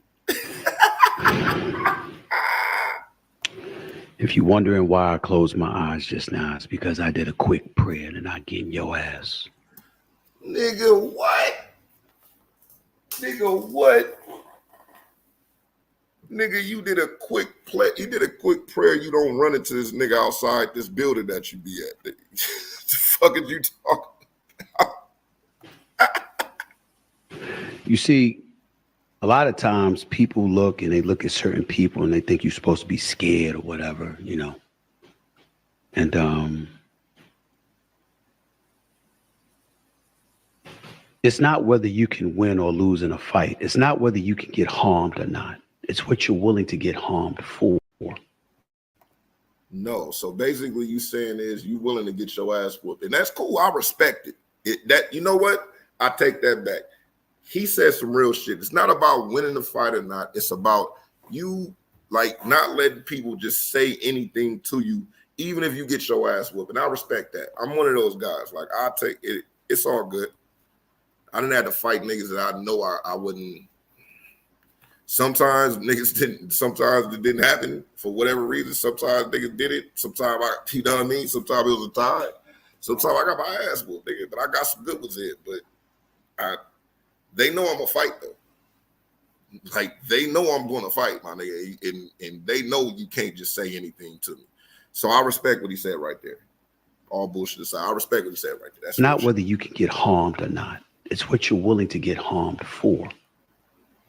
If you're wondering why I closed my eyes just now, it's because I did a quick prayer and I get in your ass. Nigga, what? Nigga, what? Nigga, you did a quick play. You did a quick prayer. You don't run into this nigga outside this building that you be at. What the fuck are you talking about? You see, a lot of times people look and they look at certain people and they think you're supposed to be scared or whatever, you know. And it's not whether you can win or lose in a fight. It's not whether you can get harmed or not. It's what you're willing to get harmed for. No. So basically you saying is you willing to get your ass whooped. And that's cool. I respect it. That you know what? I take that back. He said some real shit. It's not about winning the fight or not. It's about you like not letting people just say anything to you, even if you get your ass whooped. And I respect that. I'm one of those guys. Like I take it. It's all good. I didn't have to fight niggas that I know I wouldn't. Sometimes niggas didn't. Sometimes it didn't happen for whatever reason. Sometimes niggas did it. Sometimes you know what I mean? Sometimes it was a tie. Sometimes I got my ass whooped, nigga. But I got some good ones in. But they know I'm gonna fight though. Like they know I'm gonna fight, my nigga. And they know you can't just say anything to me. So I respect what he said right there. All bullshit aside, I respect what he said right there. That's not whether you can get harmed or not. It's what you're willing to get harmed for.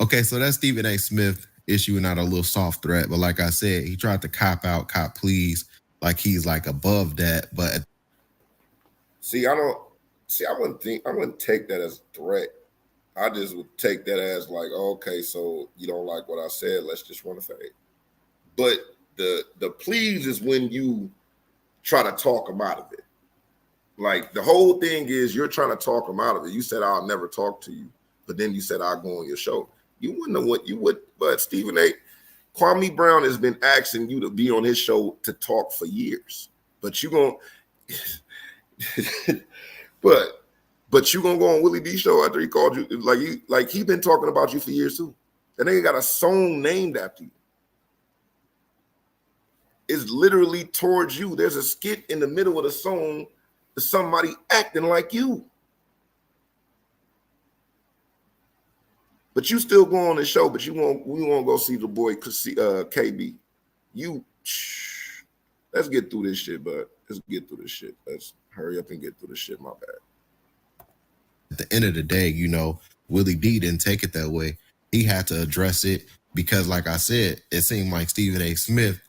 Okay, so that's Stephen A. Smith issuing out a little soft threat. But like I said, he tried to cop please, like he's like above that. But I wouldn't take that as a threat. I just would take that as like, okay, so you don't like what I said, let's just run a fade. But the please is when you try to talk them out of it. Like the whole thing is you're trying to talk them out of it. You said I'll never talk to you, but then you said I'll go on your show. You wouldn't know what you would, but Stephen A. Kwame Brown has been asking you to be on his show to talk for years. But you gonna but you gonna go on Willie D show after he called you like he been talking about you for years too. And they got a song named after you. It's literally towards you. There's a skit in the middle of the song to somebody acting like you. But you still go on the show, but we won't go see the boy KB. Let's get through this shit, bud. Let's get through this shit. Let's hurry up and get through this shit. My bad. At the end of the day, Willie D didn't take it that way. He had to address it because, like I said, it seemed like Stephen A. Smith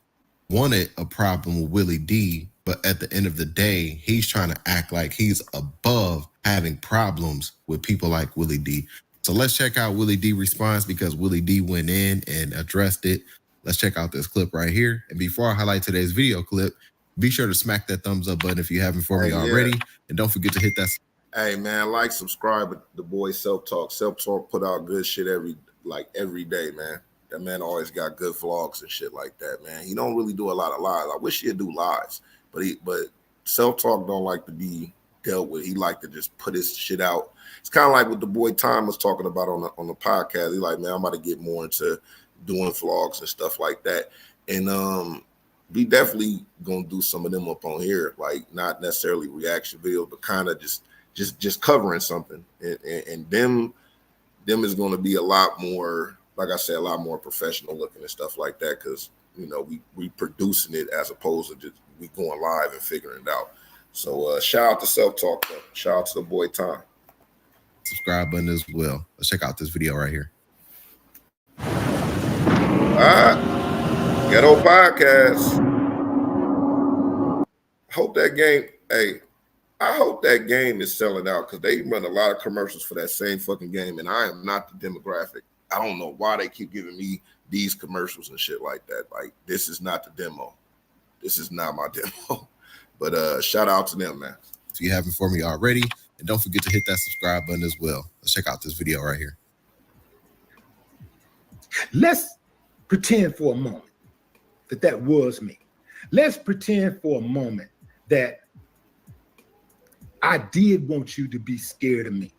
wanted a problem with Willie D, but at the end of the day, he's trying to act like he's above having problems with people like Willie D. So let's check out Willie D response because Willie D went in and addressed it. Let's check out this clip right here. And before I highlight today's video clip, be sure to smack that thumbs up button if you haven't for me already. And don't forget to hit that. Hey man, like, subscribe to the boy Self Talk. Self Talk put out good shit every day, man. That man always got good vlogs and shit like that, man. He don't really do a lot of lives. I wish he'd do lives, but Self Talk don't like to be dealt with. He like to just put his shit out. It's kind of like what the boy Tom was talking about on the podcast. He like, man, I'm about to get more into doing vlogs and stuff like that. And we definitely gonna do some of them up on here, like not necessarily reaction videos, but kind of just covering something. And them is gonna be a lot more, like I said, a lot more professional looking and stuff like that, because we producing it as opposed to just we going live and figuring it out. So shout out to Self Talk though. Shout out to the boy Tom. Subscribe button as well. Let's check out this video right here. Ghetto Podcast. Hope that game, I hope that game is selling out because they run a lot of commercials for that same fucking game, and I am not the demographic. I don't know why they keep giving me these commercials and shit like that. Like, this is not the demo. This is not my demo. But shout out to them, man. If you haven't for me already, and don't forget to hit that subscribe button as well. Let's check out this video right here. Let's pretend for a moment that was me. Let's pretend for a moment that I did want you to be scared of me.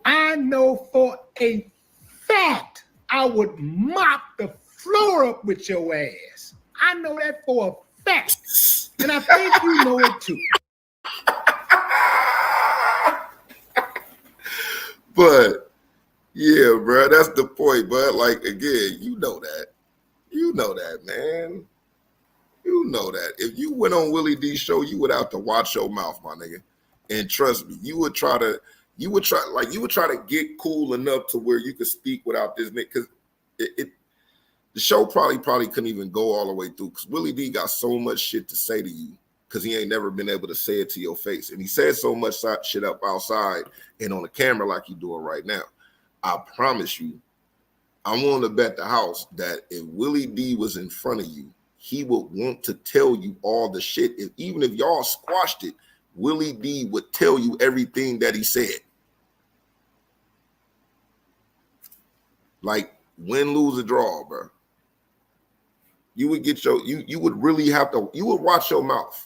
I know for a fact I would mop the floor up with your ass. I know that for a fact. And I think you know it too. But yeah, bro, that's the point. But like, again, you know that, man. You know that. If you went on Willie D's show, you would have to watch your mouth, my nigga. And trust me, you would try to get cool enough to where you could speak without this nigga, because the show probably couldn't even go all the way through, because Willie D got so much shit to say to you because he ain't never been able to say it to your face. And he says so much shit up outside and on the camera like he doing right now. I promise you, I'm willing to bet the house that if Willie D was in front of you, he would want to tell you all the shit. Even if y'all squashed it, Willie D would tell you everything that he said. Like, win, lose, or draw, bro. You would get you would really have to, you would watch your mouth.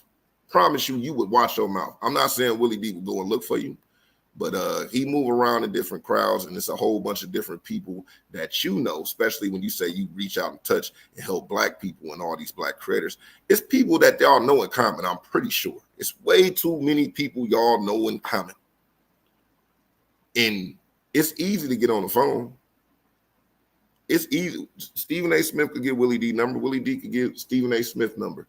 Promise you, you would watch your mouth. I'm not saying Willie D would go and look for you, but he move around in different crowds, and it's a whole bunch of different people that you know, especially when you say you reach out and touch and help black people and all these black creators. It's people that y'all know in common, I'm pretty sure. It's way too many people y'all know in common. And it's easy to get on the phone. It's easy. Stephen A. Smith could get Willie D number. Willie D could get Stephen A. Smith number.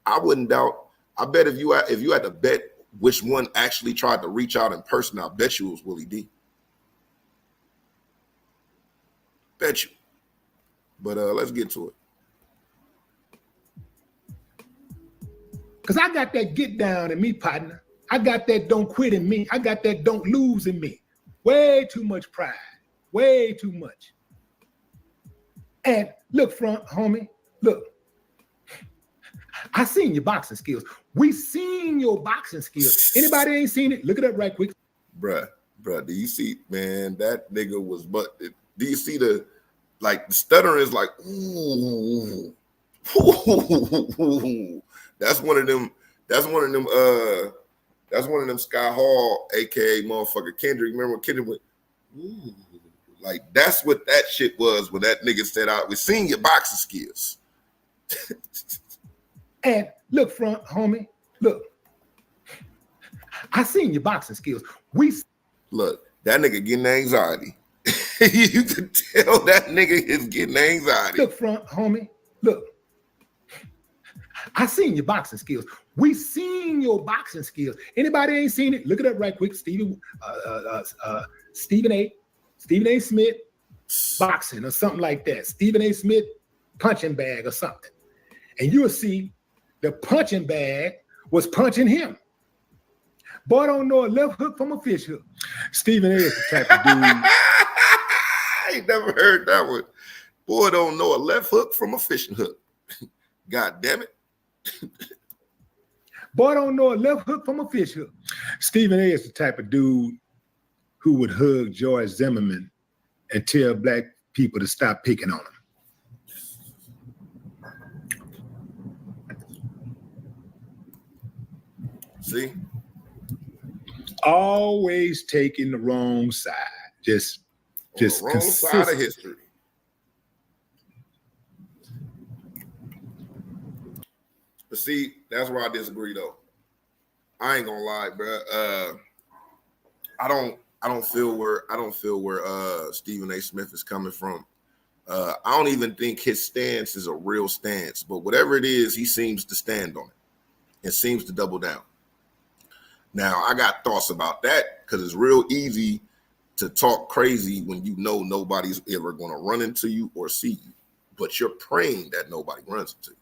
I wouldn't doubt. I bet if you had to bet which one actually tried to reach out in person, I bet you it was Willie D. Bet you. But let's get to it. Because I got that get down in me, partner. I got that don't quit in me. I got that don't lose in me. Way too much pride. Way too much. And look, front homie, look. I seen your boxing skills. We seen your boxing skills. Anybody ain't seen it? Look it up right quick. Bruh, do you see, man, that nigga was, but do you see the stuttering is like, ooh. That's one of them Sky Hall, aka motherfucker Kendrick. Remember when Kendrick went, ooh, like that's what that shit was when that nigga said out, we seen your boxing skills. And look, front homie, look. I seen your boxing skills. Look, that nigga getting anxiety. You can tell that nigga is getting anxiety. Look, front homie, look. I seen your boxing skills. We seen your boxing skills. Anybody ain't seen it? Look it up right quick. Stephen A. Smith boxing or something like that. Stephen A. Smith punching bag or something. And you'll see the punching bag was punching him. Boy don't know a left hook from a fish hook. Stephen A. is the type of dude. I ain't never heard that one. Boy don't know a left hook from a fishing hook. God damn it. Boy don't know a left hook from a fish hook. Stephen A. is the type of dude who would hug George Zimmerman and tell black people to stop picking on him. See? Always taking the wrong side. Just the wrong side of history. But see, that's where I disagree though. I ain't gonna lie, bro. I don't feel where Stephen A. Smith is coming from. I don't even think his stance is a real stance, but whatever it is, he seems to stand on it and seems to double down. Now, I got thoughts about that because it's real easy to talk crazy when you know nobody's ever going to run into you or see you, but you're praying that nobody runs into you.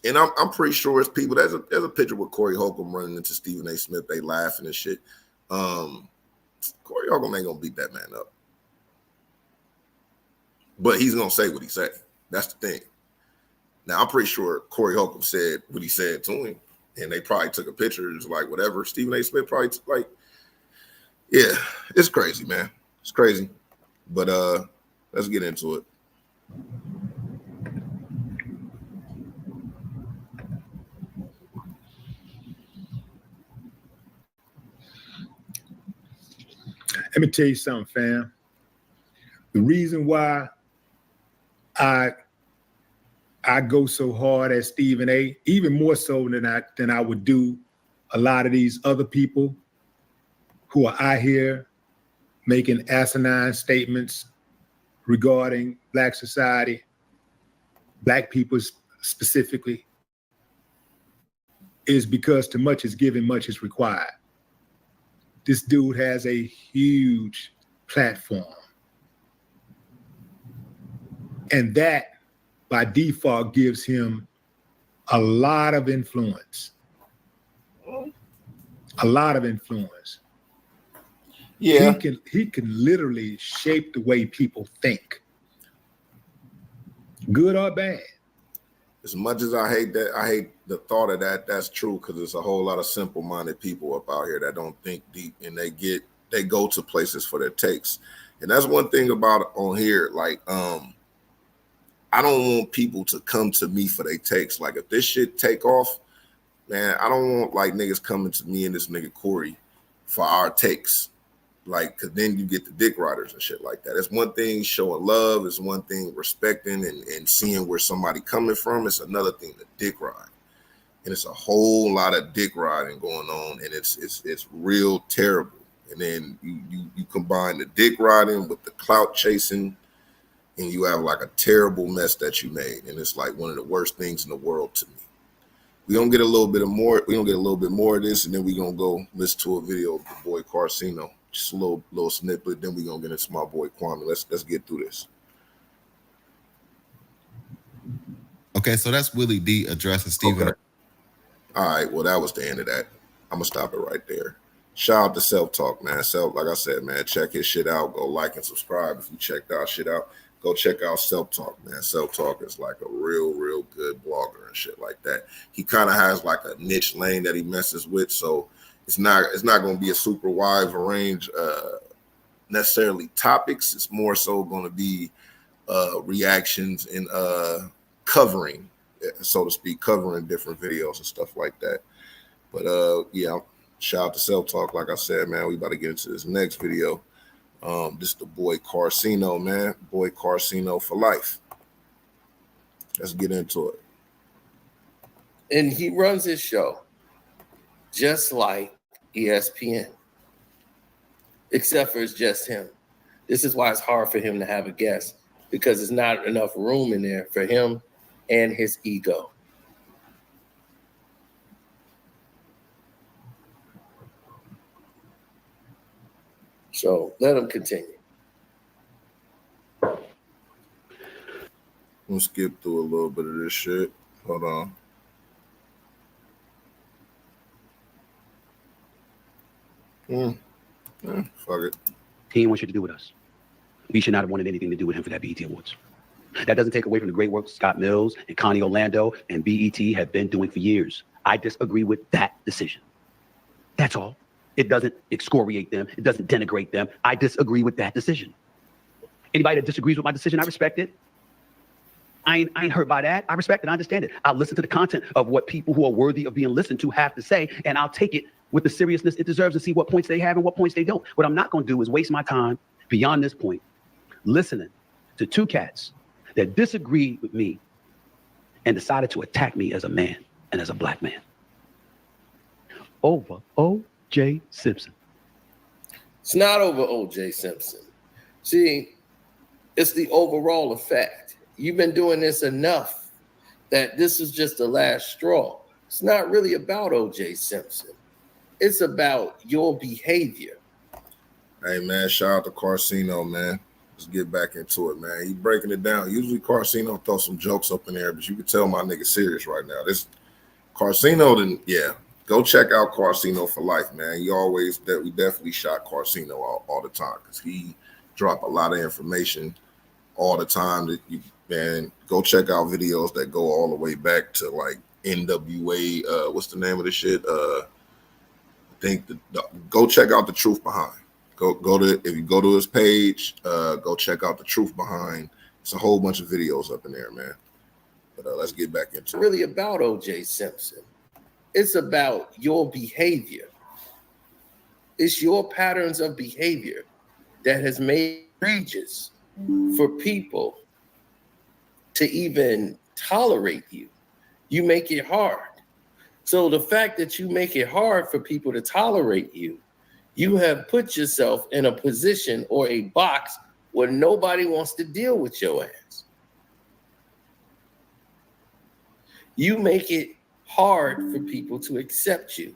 And I'm pretty sure it's people. There's a picture with Corey Holcomb running into Stephen A. Smith. They laughing and shit. Corey Holcomb ain't gonna beat that man up, but he's gonna say what he said. That's the thing. Now I'm pretty sure Corey Holcomb said what he said to him, and they probably took a picture. It's like whatever. Stephen A. Smith probably like, yeah, it's crazy, man. It's crazy. But let's get into it. Let me tell you something, fam. The reason why I go so hard at Stephen A., even more so than I would do a lot of these other people who are out here making asinine statements regarding Black society, Black people specifically, is because to much is given, much is required. This dude has a huge platform. And that, by default, gives him a lot of influence. A lot of influence. Yeah. He can literally shape the way people think. Good or bad. As much as I hate the thought of that, that's true, because there's a whole lot of simple-minded people up out here that don't think deep, and they go to places for their takes. And that's one thing about on here, like, I don't want people to come to me for their takes. Like, if this shit take off, man, I don't want like niggas coming to me and this nigga Corey for our takes. Like, cause then you get the dick riders and shit like that. It's one thing showing love, it's one thing respecting and seeing where somebody coming from. It's another thing to dick ride. And it's a whole lot of dick riding going on, and it's real terrible. And then you combine the dick riding with the clout chasing, and you have like a terrible mess that you made. And it's like one of the worst things in the world to me. We're gonna get a little bit more of this, and then we're gonna go listen to a video of the boy Carcino. Just a little snippet, then we're gonna get into my boy Kwame. Let's get through this. Okay, so that's Willie D addressing Stephen. Okay. All right, well, that was the end of that. I'm gonna stop it right there. Shout out to Self Talk, man. Like I said, man, check his shit out. Go like and subscribe if you checked our shit out. Go check out Self Talk, man. Self Talk is like a real good blogger and shit like that. He kind of has like a niche lane that he messes with, so it's not going to be a super wide range necessarily topics. It's more so going to be reactions and covering, so to speak, covering different videos and stuff like that. But yeah, shout out to Self Talk. Like I said, man, we about to get into this next video. This is the boy Carcino, man. Boy Carcino for life. Let's get into it. And he runs his show just like ESPN, except for it's just him. This is why it's hard for him to have a guest, because there's not enough room in there for him and his ego. So let him continue. We'll skip through a little bit of this shit. Hold on. Fuck it. He didn't want shit to do with us. We should not have wanted anything to do with him for that BET Awards. That doesn't take away from the great work Scott Mills and Connie Orlando and BET have been doing for years. I disagree with that decision. That's all. It doesn't excoriate them. It doesn't denigrate them. I disagree with that decision. Anybody that disagrees with my decision, I respect it. I ain't hurt by that. I respect it. I understand it. I'll listen to the content of what people who are worthy of being listened to have to say, and I'll take it with the seriousness it deserves and see what points they have and what points they don't. What I'm not going to do is waste my time beyond this point listening to two cats that disagreed with me and decided to attack me as a man and as a black man over O.J. Simpson. It's not over O.J. Simpson. See, it's the overall effect. You've been doing this enough that this is just the last straw. It's not really about O.J. Simpson. It's about your behavior. Hey, man, shout out to Carcino, man. Let's get back into it, man. He breaking it down. Usually Carcino throw some jokes up in there, but you can tell my nigga serious right now. This Carcino, yeah. Go check out Carcino for life, man. We definitely shot Carcino all the time because he drop a lot of information all the time. That you, man, go check out videos that go all the way back to like NWA. What's the name of the shit? I think go check out The Truth Behind. If you go to his page, go check out The Truth Behind. It's a whole bunch of videos up in there, man. But let's get back into it. It's really about O.J. Simpson. It's about your behavior. It's your patterns of behavior that has made it egregious for people to even tolerate you. You make it hard. So the fact that you make it hard for people to tolerate you, you have put yourself in a position or a box where nobody wants to deal with your ass. You make it hard for people to accept you.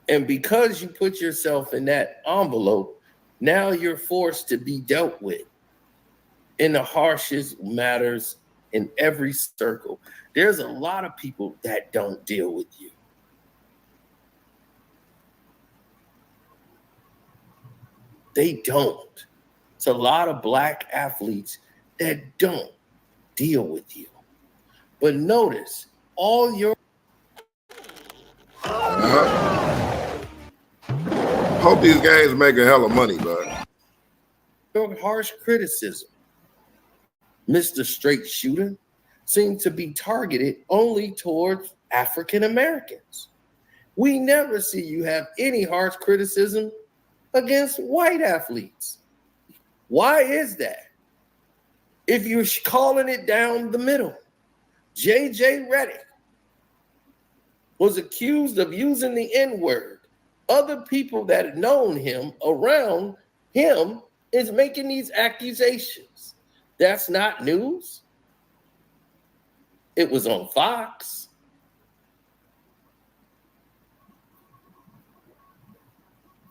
And because you put yourself in that envelope, now you're forced to be dealt with in the harshest matters in every circle. There's a lot of people that don't deal with you. They don't. It's a lot of black athletes that don't deal with you. But notice, all your hope these games making hella money, bud. Your harsh criticism, Mr. Straight Shooter, seem to be targeted only towards African Americans. We never see you have any harsh criticism against white athletes. Why is that? If you're calling it down the middle, J.J. Redick was accused of using the N-word. Other people that had known him around him is making these accusations. That's not news. It was on Fox.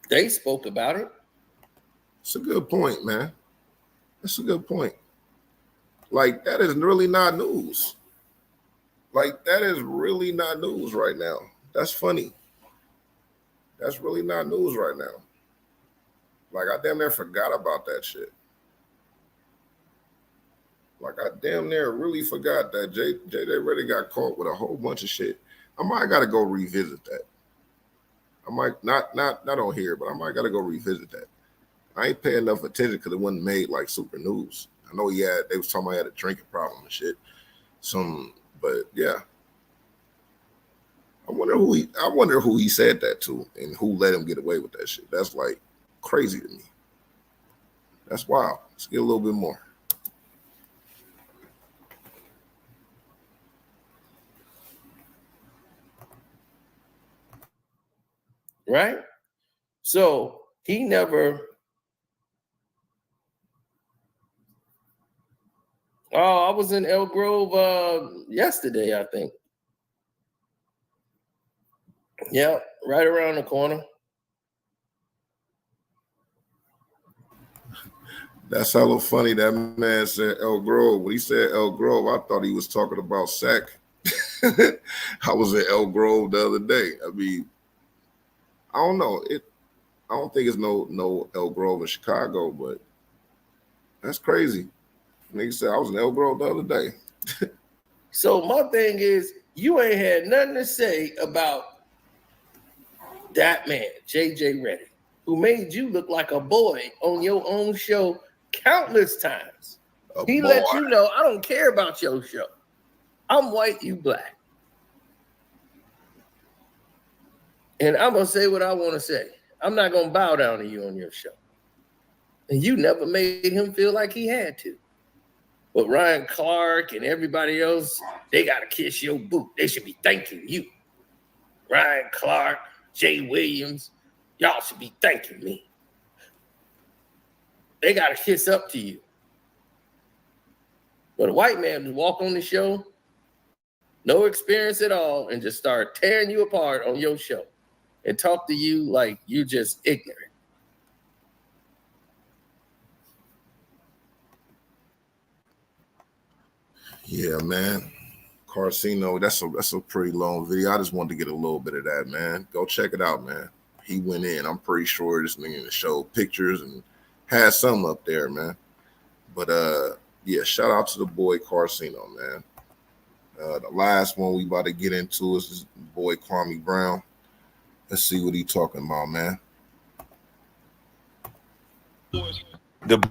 They spoke about it. It's a good point, man. That's a good point. Like, that is really not news. Like, that is really not news right now. That's funny. That's really not news right now. Like, I damn near forgot about that shit. Like, I damn near really forgot that JJ Redick got caught with a whole bunch of shit. I might gotta go revisit that. I might not on here, but I might gotta go revisit that. I ain't paying enough attention because it wasn't made like super news. I know they was talking about he had a drinking problem and shit. But yeah. I wonder who he said that to and who let him get away with that shit. That's like crazy to me. That's wild. Let's get a little bit more. Right? So he never. Oh, I was in Elk Grove yesterday, I think. Yeah, right around the corner. That's hella funny. That man said Elk Grove. When he said Elk Grove, I thought he was talking about Sac. I was in Elk Grove the other day. I mean, I don't know. I don't think it's no Elk Grove in Chicago, but that's crazy. Nigga said I was in Elk Grove the other day. So my thing is, you ain't had nothing to say about that man, JJ Redick, who made you look like a boy on your own show countless times. He let you know, I don't care about your show. I'm white, you black. And I'm going to say what I want to say. I'm not going to bow down to you on your show. And you never made him feel like he had to. But Ryan Clark and everybody else, they got to kiss your boot. They should be thanking you. Ryan Clark, Jay Williams, y'all should be thanking me. They got to kiss up to you. But a white man just walk on the show, no experience at all, and just start tearing you apart on your show and talk to you like you just ignorant. Yeah, man. Carcino, that's a pretty long video. I just wanted to get a little bit of that, man. Go check it out, man. He went in. I'm pretty sure this nigga showed pictures and had some up there, man. But yeah, shout out to the boy Carcino, man. The last one we about to get into is this boy Kwame Brown. Let's see what he talking about, man. The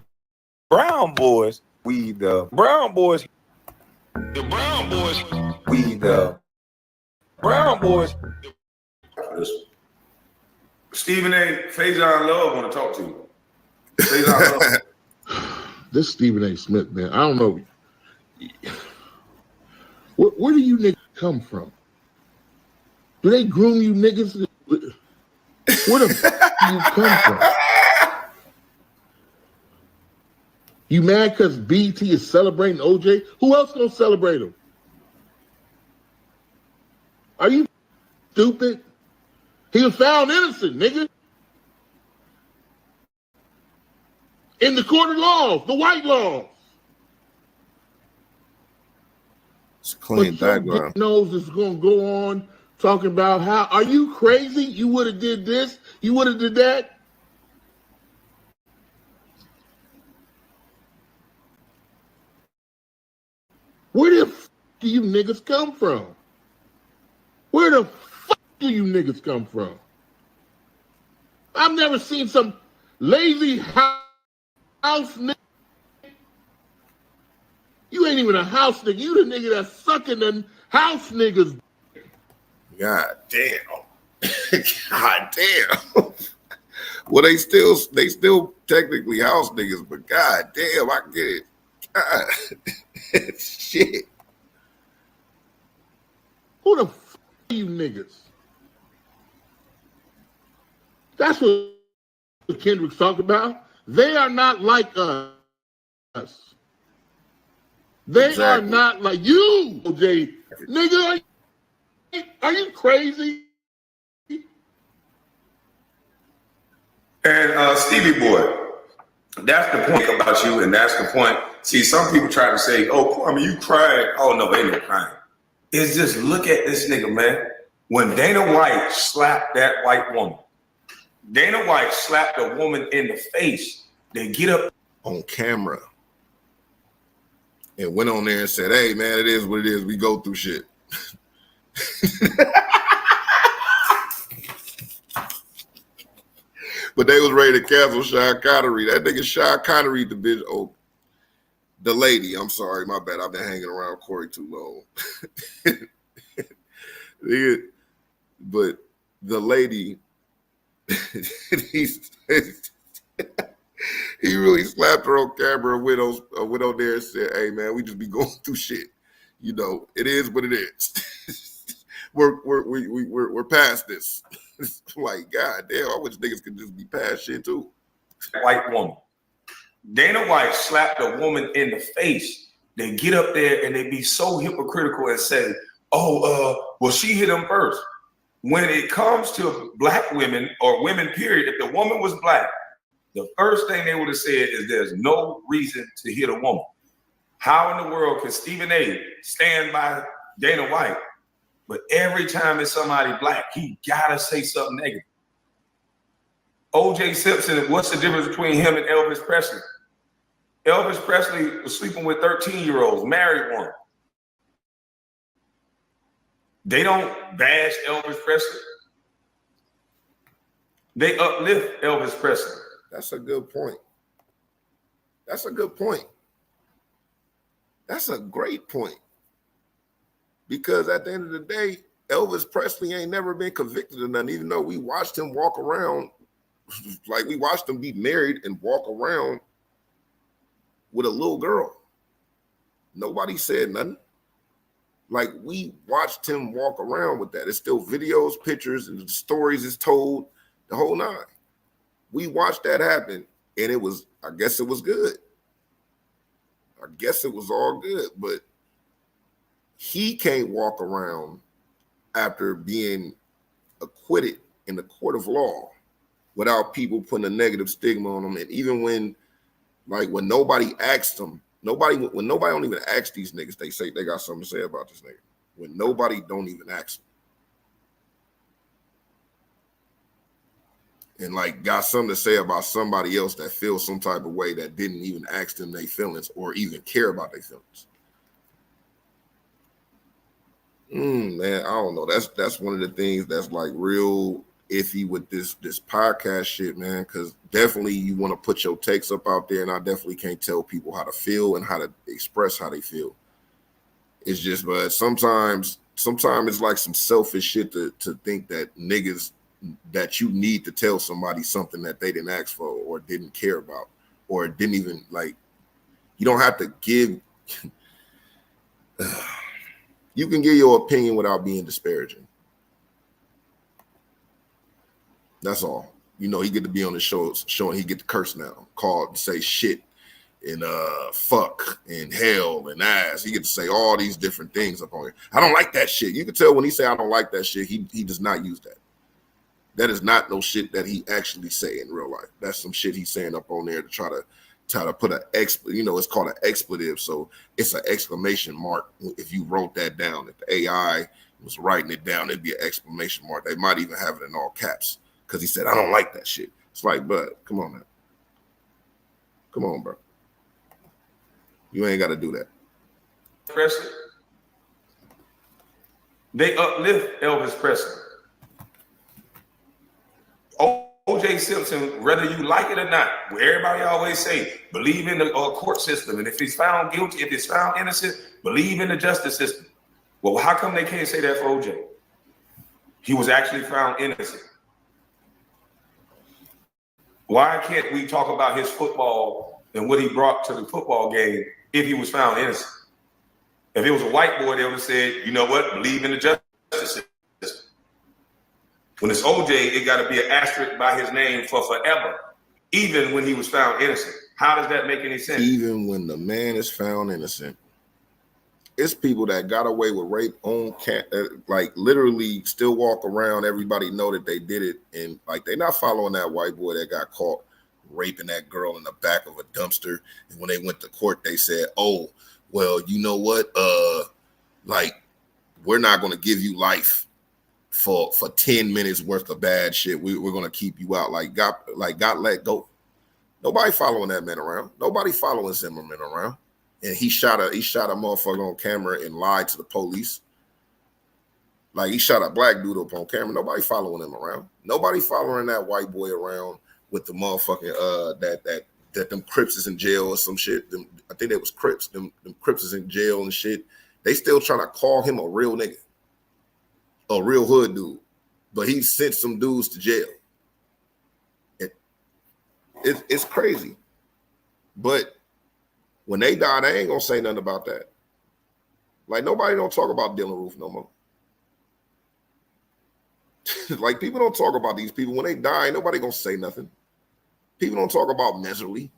Brown boys, we the Brown boys. The Brown boys, we the Brown boys. Stephen A. Faison Love want to talk to you. Faison Love. This Stephen A. Smith, man, I don't know. Where do you niggas come from? Do they groom you niggas? Where the fuck do you come from? You mad because BT is celebrating OJ? Who else gonna celebrate him? Are you stupid? He was found innocent, nigga. In the court of law, the white law. It's a clean background. Knows is gonna go on talking about how are you crazy? You would have did this, you would have did that. Where the fuck do you niggas come from? Where the fuck do you niggas come from? I've never seen some lazy house nigga. You ain't even a house nigga. You the nigga that's sucking the house niggas. God damn. God damn. Well, they still technically house niggas, but god damn, I get it. God. Shit. Who the fuck are you niggas? That's what Kendrick's talking about. They are not like us. They are not like you, OJ. Nigga, are you crazy? And Stevie Boy, that's the point about you, and that's the point. See, some people try to say, oh, Kwame, you crying. Oh, no, ain't no crying. It's just look at this nigga, man. When Dana White slapped that white woman, Dana White slapped a woman in the face. They get up on camera and went on there and said, "Hey, man, it is what it is. We go through shit." But they was ready to cancel Sean Connery. That nigga Sean Connery, the bitch. Oh, the lady. I'm sorry, my bad. I've been hanging around Corey too long. But the lady, he really slapped her on camera and went on there and said, "Hey, man, we just be going through shit. You know, it is what it is. we're past this." Like, God damn, I wish niggas could just be past shit too. White woman. Dana White slapped a woman in the face. They get up there and they be so hypocritical and say, "Oh, well, she hit him first." When it comes to black women or women, period, if the woman was black, the first thing they would have said is there's no reason to hit a woman. How in the world can Stephen A. stand by Dana White, but every time it's somebody black, he gotta say something negative? O.J. Simpson, what's the difference between him and Elvis Presley? Elvis Presley was sleeping with 13-year-olds, married one. They don't bash Elvis Presley. They uplift Elvis Presley. That's a good point. That's a good point. That's a great point. Because at the end of the day, Elvis Presley ain't never been convicted of nothing, even though we watched him walk around, like we watched him be married and walk around with a little girl. Nobody said nothing. Like, we watched him walk around with that. It's still videos, pictures, and the stories is told, the whole nine. We watched that happen, and it was, I guess it was good. I guess it was all good, but he can't walk around after being acquitted in the court of law without people putting a negative stigma on him. And even when nobody asked him, when nobody don't even ask these niggas, they say they got something to say about this nigga. When nobody don't even ask them. And like got something to say about somebody else that feels some type of way that didn't even ask them their feelings or even care about their feelings. Man, I don't know. That's one of the things that's like real iffy with this podcast shit, man, because definitely you want to put your takes up out there, and I definitely can't tell people how to feel and how to express how they feel. It's just, but sometimes it's like some selfish shit to think that niggas, that you need to tell somebody something that they didn't ask for or didn't care about or didn't even, like, you don't have to give. You can give your opinion without being disparaging. That's all. You know, he get to be on the show showing he get to curse now, call, say shit and fuck and hell and ass. He get to say all these different things up on here. I don't like that shit. You can tell when he say I don't like that shit, he does not use that. That is not no shit that he actually say in real life. That's some shit he's saying up on there to try to put an it's called an expletive. So it's an exclamation mark. If you wrote that down, if the AI was writing it down, it'd be an exclamation mark. They might even have it in all caps because he said, I don't like that shit. It's like, bud, come on, man. Come on, bro. You ain't got to do that. Presley. They uplift Elvis Presley. O.J. Simpson, whether you like it or not, where everybody always say, believe in the court system. And if he's found guilty, if he's found innocent, believe in the justice system. Well, how come they can't say that for O.J.? He was actually found innocent. Why can't we talk about his football and what he brought to the football game if he was found innocent? If it was a white boy, they would have said, you know what, believe in the justice system. When it's OJ, it got to be an asterisk by his name for forever, even when he was found innocent. How does that make any sense? Even when the man is found innocent, it's people that got away with rape on like literally still walk around. Everybody know that they did it, and like they're not following that white boy that got caught raping that girl in the back of a dumpster. And when they went to court, they said, "Oh, well, you know what? Like we're not going to give you life for 10 minutes worth of bad shit. We're gonna keep you out. Like got let go. Nobody following that man around. Nobody following Zimmerman around. And he shot a motherfucker on camera and lied to the police. Like he shot a black dude up on camera. Nobody following him around. Nobody following that white boy around with the motherfucking that them Crips is in jail or some shit. I think that was Crips. Them Crips is in jail and shit. They still trying to call him a real nigga, a real hood dude. But he sent some dudes to jail. It's crazy. But when they die, they ain't gonna say nothing about that. Like nobody don't talk about Dylan Roof no more. Like people don't talk about these people when they die. Ain't nobody gonna say nothing. People don't talk about Miserly.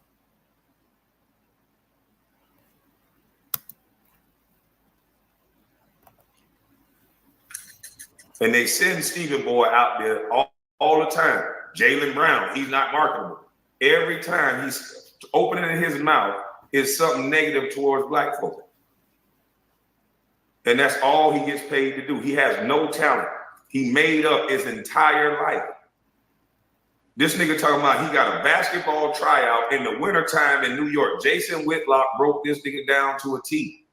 And they send Stephen Boy out there all the time. Jaylen Brown, he's not marketable. Every time he's opening his mouth is something negative towards black folk. And that's all he gets paid to do. He has no talent. He made up his entire life. This nigga talking about he got a basketball tryout in the wintertime in New York. Jason Whitlock broke this nigga down to a T.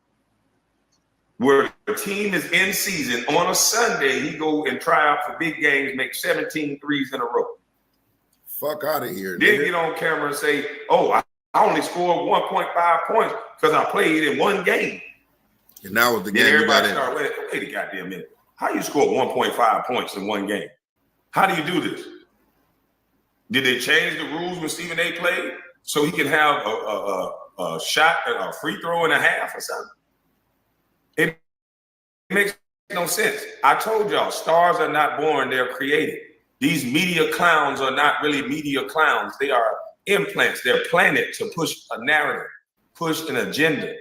Where the team is in season, on a Sunday, he go and try out for big games, make 17 threes in a row. Fuck out of here. Then get on camera and say, oh, I only scored 1.5 points because I played in one game. And now with the game, then everybody started, wait a goddamn minute. How you score 1.5 points in one game? How do you do this? Did they change the rules when Stephen A played so he can have a shot, a free throw and a half or something? It makes no sense. I told y'all, stars are not born, they're created. These media clowns are not really media clowns. They are implants. They're planted to push a narrative, push an agenda.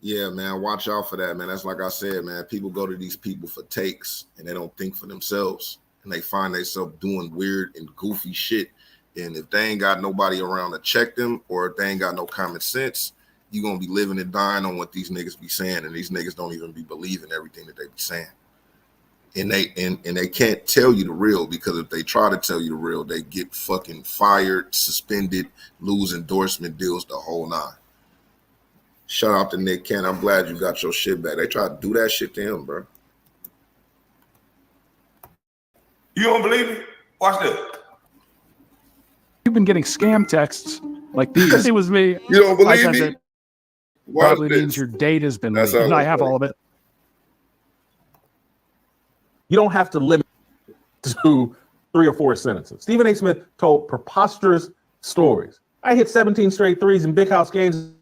Yeah, man, watch out for that, man. That's like I said, man. People go to these people for takes and they don't think for themselves. And they find themselves doing weird and goofy shit. And if they ain't got nobody around to check them, or if they ain't got no common sense, you're going to be living and dying on what these niggas be saying. And these niggas don't even be believing everything that they be saying. And they can't tell you the real, because if they try to tell you the real, they get fucking fired, suspended, lose endorsement deals, the whole nine. Shout out to Nick Cannon. I'm glad you got your shit back. They try to do that shit to him, bro. You don't believe me? Watch this. You've been getting scam texts like these. It was me. You don't believe me? Probably means your date has been leaked. And I have all of it. You don't have to limit to 3 or 4 sentences. Stephen A. Smith told preposterous stories. I hit 17 straight threes in big house games,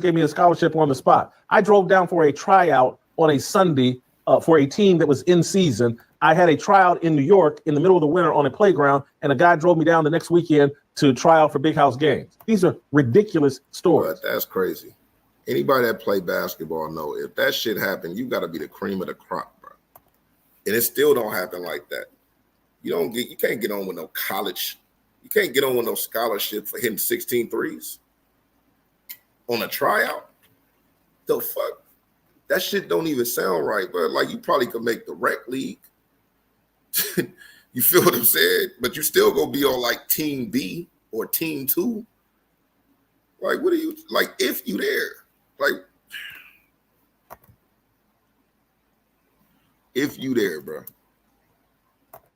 gave me a scholarship on the spot. I drove down for a tryout on a Sunday for a team that was in season. I had a tryout in New York in the middle of the winter on a playground, and a guy drove me down the next weekend to try out for big house games. These are ridiculous stories. But that's crazy. Anybody that play basketball know if that shit happened, you got to be the cream of the crop, bro. And it still don't happen like that. You can't get on with no college. You can't get on with no scholarship for hitting 16 threes on a tryout. The fuck? That shit don't even sound right, but like you probably could make the rec league. You feel what I'm saying? But you still gonna be on like team B or team 2. Like, what are you like if you there? Like, if you there, bro.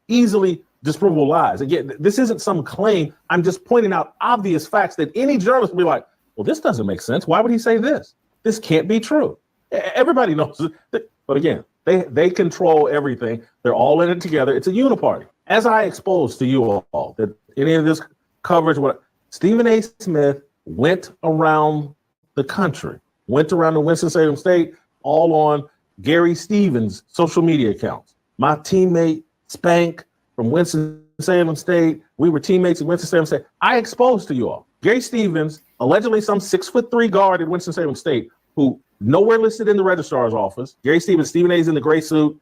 Easily disprovable lies. Again, this isn't some claim. I'm just pointing out obvious facts that any journalist will be like, well, this doesn't make sense. Why would he say this? This can't be true. Everybody knows it. But again, they control everything. They're all in it together. It's a uniparty. As I exposed to you all, that any of this coverage, what Stephen A. Smith went around the country, went around to Winston-Salem State, all on Gary Stevens' social media accounts. My teammate Spank from Winston-Salem State, we were teammates at Winston-Salem State. I exposed to you all Gary Stevens, allegedly some 6'3" guard at Winston-Salem State, who nowhere listed in the registrar's office. Gary Stevens, Stephen A's in the gray suit.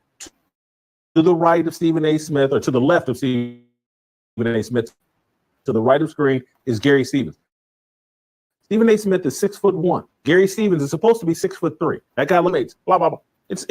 To the right of Stephen A. Smith, or to the left of Stephen A. Smith, to the right of screen is Gary Stevens. Stephen A. Smith is 6'1". Gary Stevens is supposed to be 6'3". That guy looks blah blah blah. It's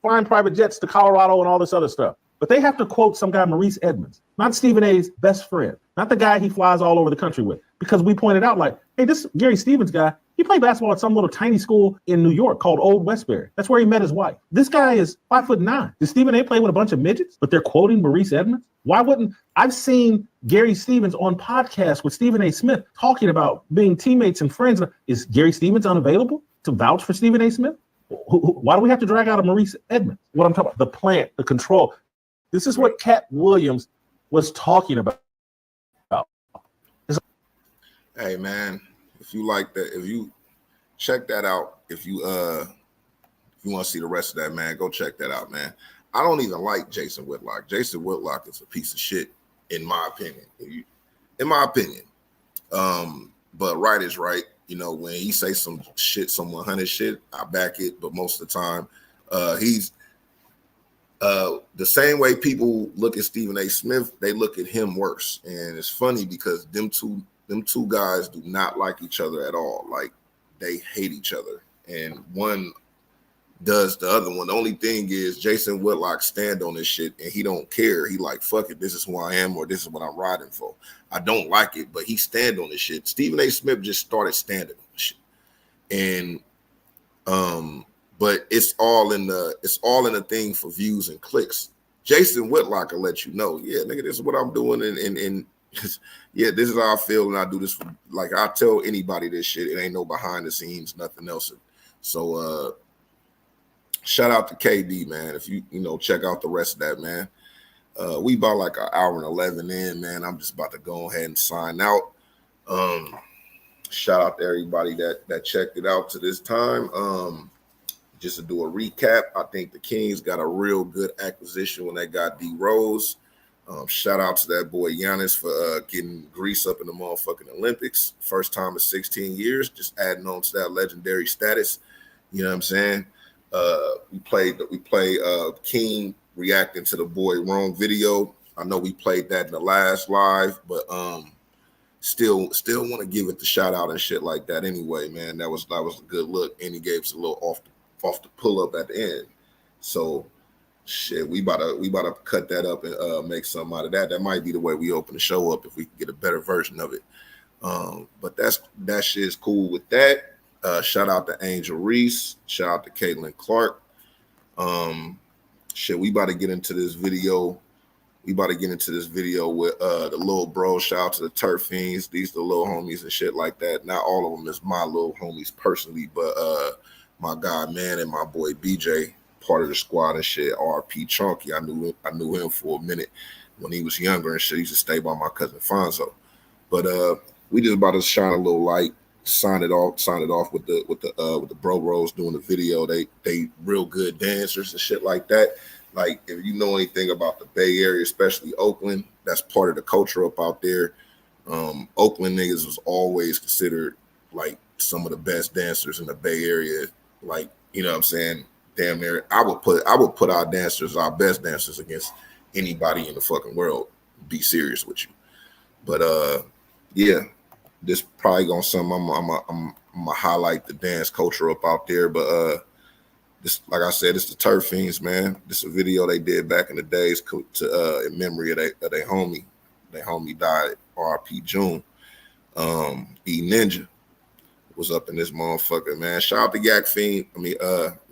flying private jets to Colorado and all this other stuff. But they have to quote some guy, Maurice Edmonds, not Stephen A's best friend, not the guy he flies all over the country with. Because we pointed out, like, hey, this Gary Stevens guy, he played basketball at some little tiny school in New York called Old Westbury. That's where he met his wife. This guy is 5'9". Did Stephen A play with a bunch of midgets? But they're quoting Maurice Edmonds? Why wouldn't I've seen Gary Stevens on podcasts with Stephen A. Smith talking about being teammates and friends. Is Gary Stevens unavailable to vouch for Stephen A. Smith? Why do we have to drag out a Maurice Edmonds? What I'm talking about, the plant, the control. This is what Cat Williams was talking about. Hey man, if you like that, if you check that out, if you want to see the rest of that, man, go check that out, man. I don't even like Jason Whitlock. Jason Whitlock is a piece of shit, in my opinion. But right is right. You know, when he say some shit, some 100 shit, I back it. But most of the time, he's the same way people look at Stephen A. Smith, they look at him worse. And it's funny because them two guys do not like each other at all. Like, they hate each other. And one does the other one. The only thing is Jason Whitlock stand on this shit and he don't care. He like, fuck it, this is who I am, or this is what I'm riding for. I don't like it, but he stand on this shit. Stephen A. Smith just started standing on this shit. And but it's all in the thing for views and clicks. Jason Whitlock will let you know, yeah, nigga, this is what I'm doing, and yeah, this is how I feel, and I do this for, like, I tell anybody this shit. It ain't no behind the scenes, nothing else. So shout out to KD, man. If you check out the rest of that, man. We about like an hour and 11 in, man. I'm just about to go ahead and sign out. Shout out to everybody that checked it out to this time. Just to do a recap, I think the Kings got a real good acquisition when they got D Rose. Shout out to that boy Giannis for getting Greece up in the motherfucking Olympics. First time in 16 years, just adding on to that legendary status. You know what I'm saying? We played King reacting to the Boy Wrong video. I know we played that in the last live, but still want to give it the shout out and shit like that anyway, man. That was a good look, and he gave us a little off the pull up at the end. So shit, we about to cut that up and make something out of that. That might be the way we open the show up if we can get a better version of it. But that shit is cool with that. Shout out to Angel Reese. Shout out to Caitlin Clark. Shit, we about to get into this video. We about to get into this video with the little bro. Shout out to the Turf Fiends. These are the little homies and shit like that. Not all of them is my little homies personally, but my guy, man, and my boy BJ, part of the squad and shit. RP Chunky. I knew him for a minute when he was younger and shit. He used to stay by my cousin Fonzo. But we just about to shine a little light. Sign it off with the Bro Bros doing the video. They real good dancers and shit like that. Like, if you know anything about the Bay Area, especially Oakland, that's part of the culture up out there. Oakland niggas was always considered like some of the best dancers in the Bay Area. Like, you know what I'm saying? Damn near, I would put our dancers, our best dancers, against anybody in the fucking world. Be serious with you. But yeah. This probably gonna I'm gonna highlight the dance culture up out there, but this, like I said, it's the Turf Fiends, man. This is a video they did back in the days to in memory of their homie. Their homie died, RP June. E Ninja was up in this motherfucker, man. Shout out to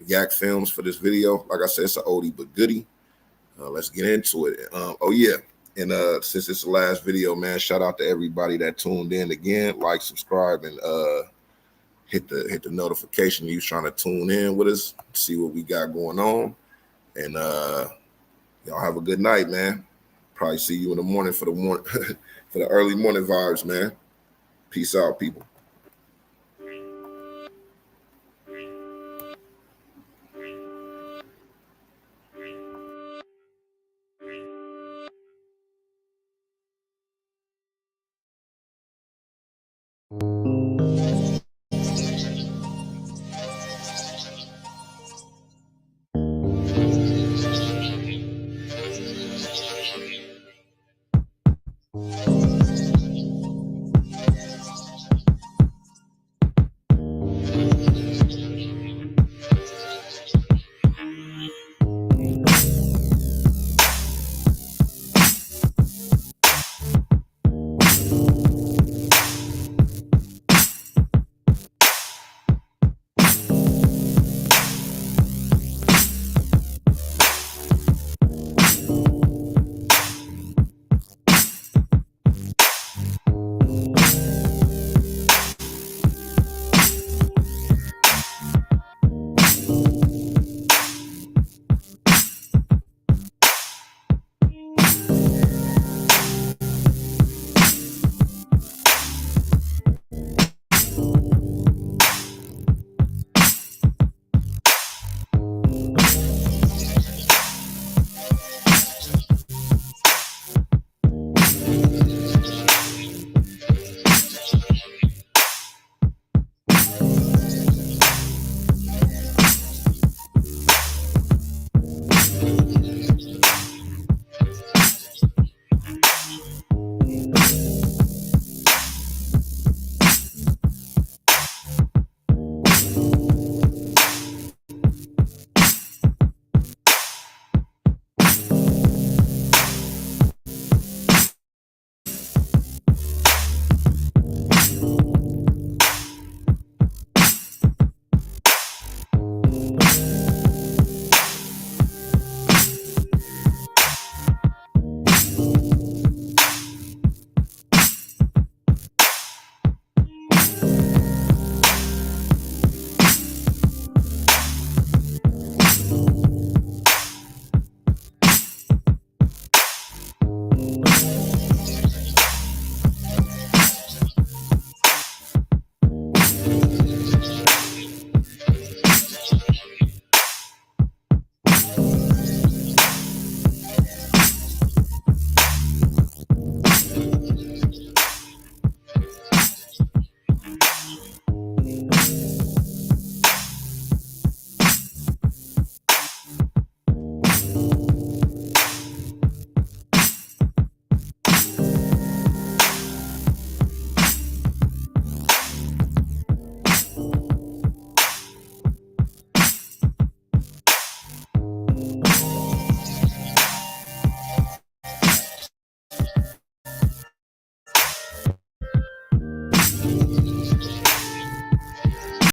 Yak Films for this video. Like I said, it's an oldie but goodie. Let's get into it. Oh yeah. And since it's the last video, man, shout out to everybody that tuned in again. Like, subscribe, and hit the notification. You trying to tune in with us, see what we got going on. And y'all have a good night, man. Probably see you in the morning for the for the early morning vibes, man. Peace out, people.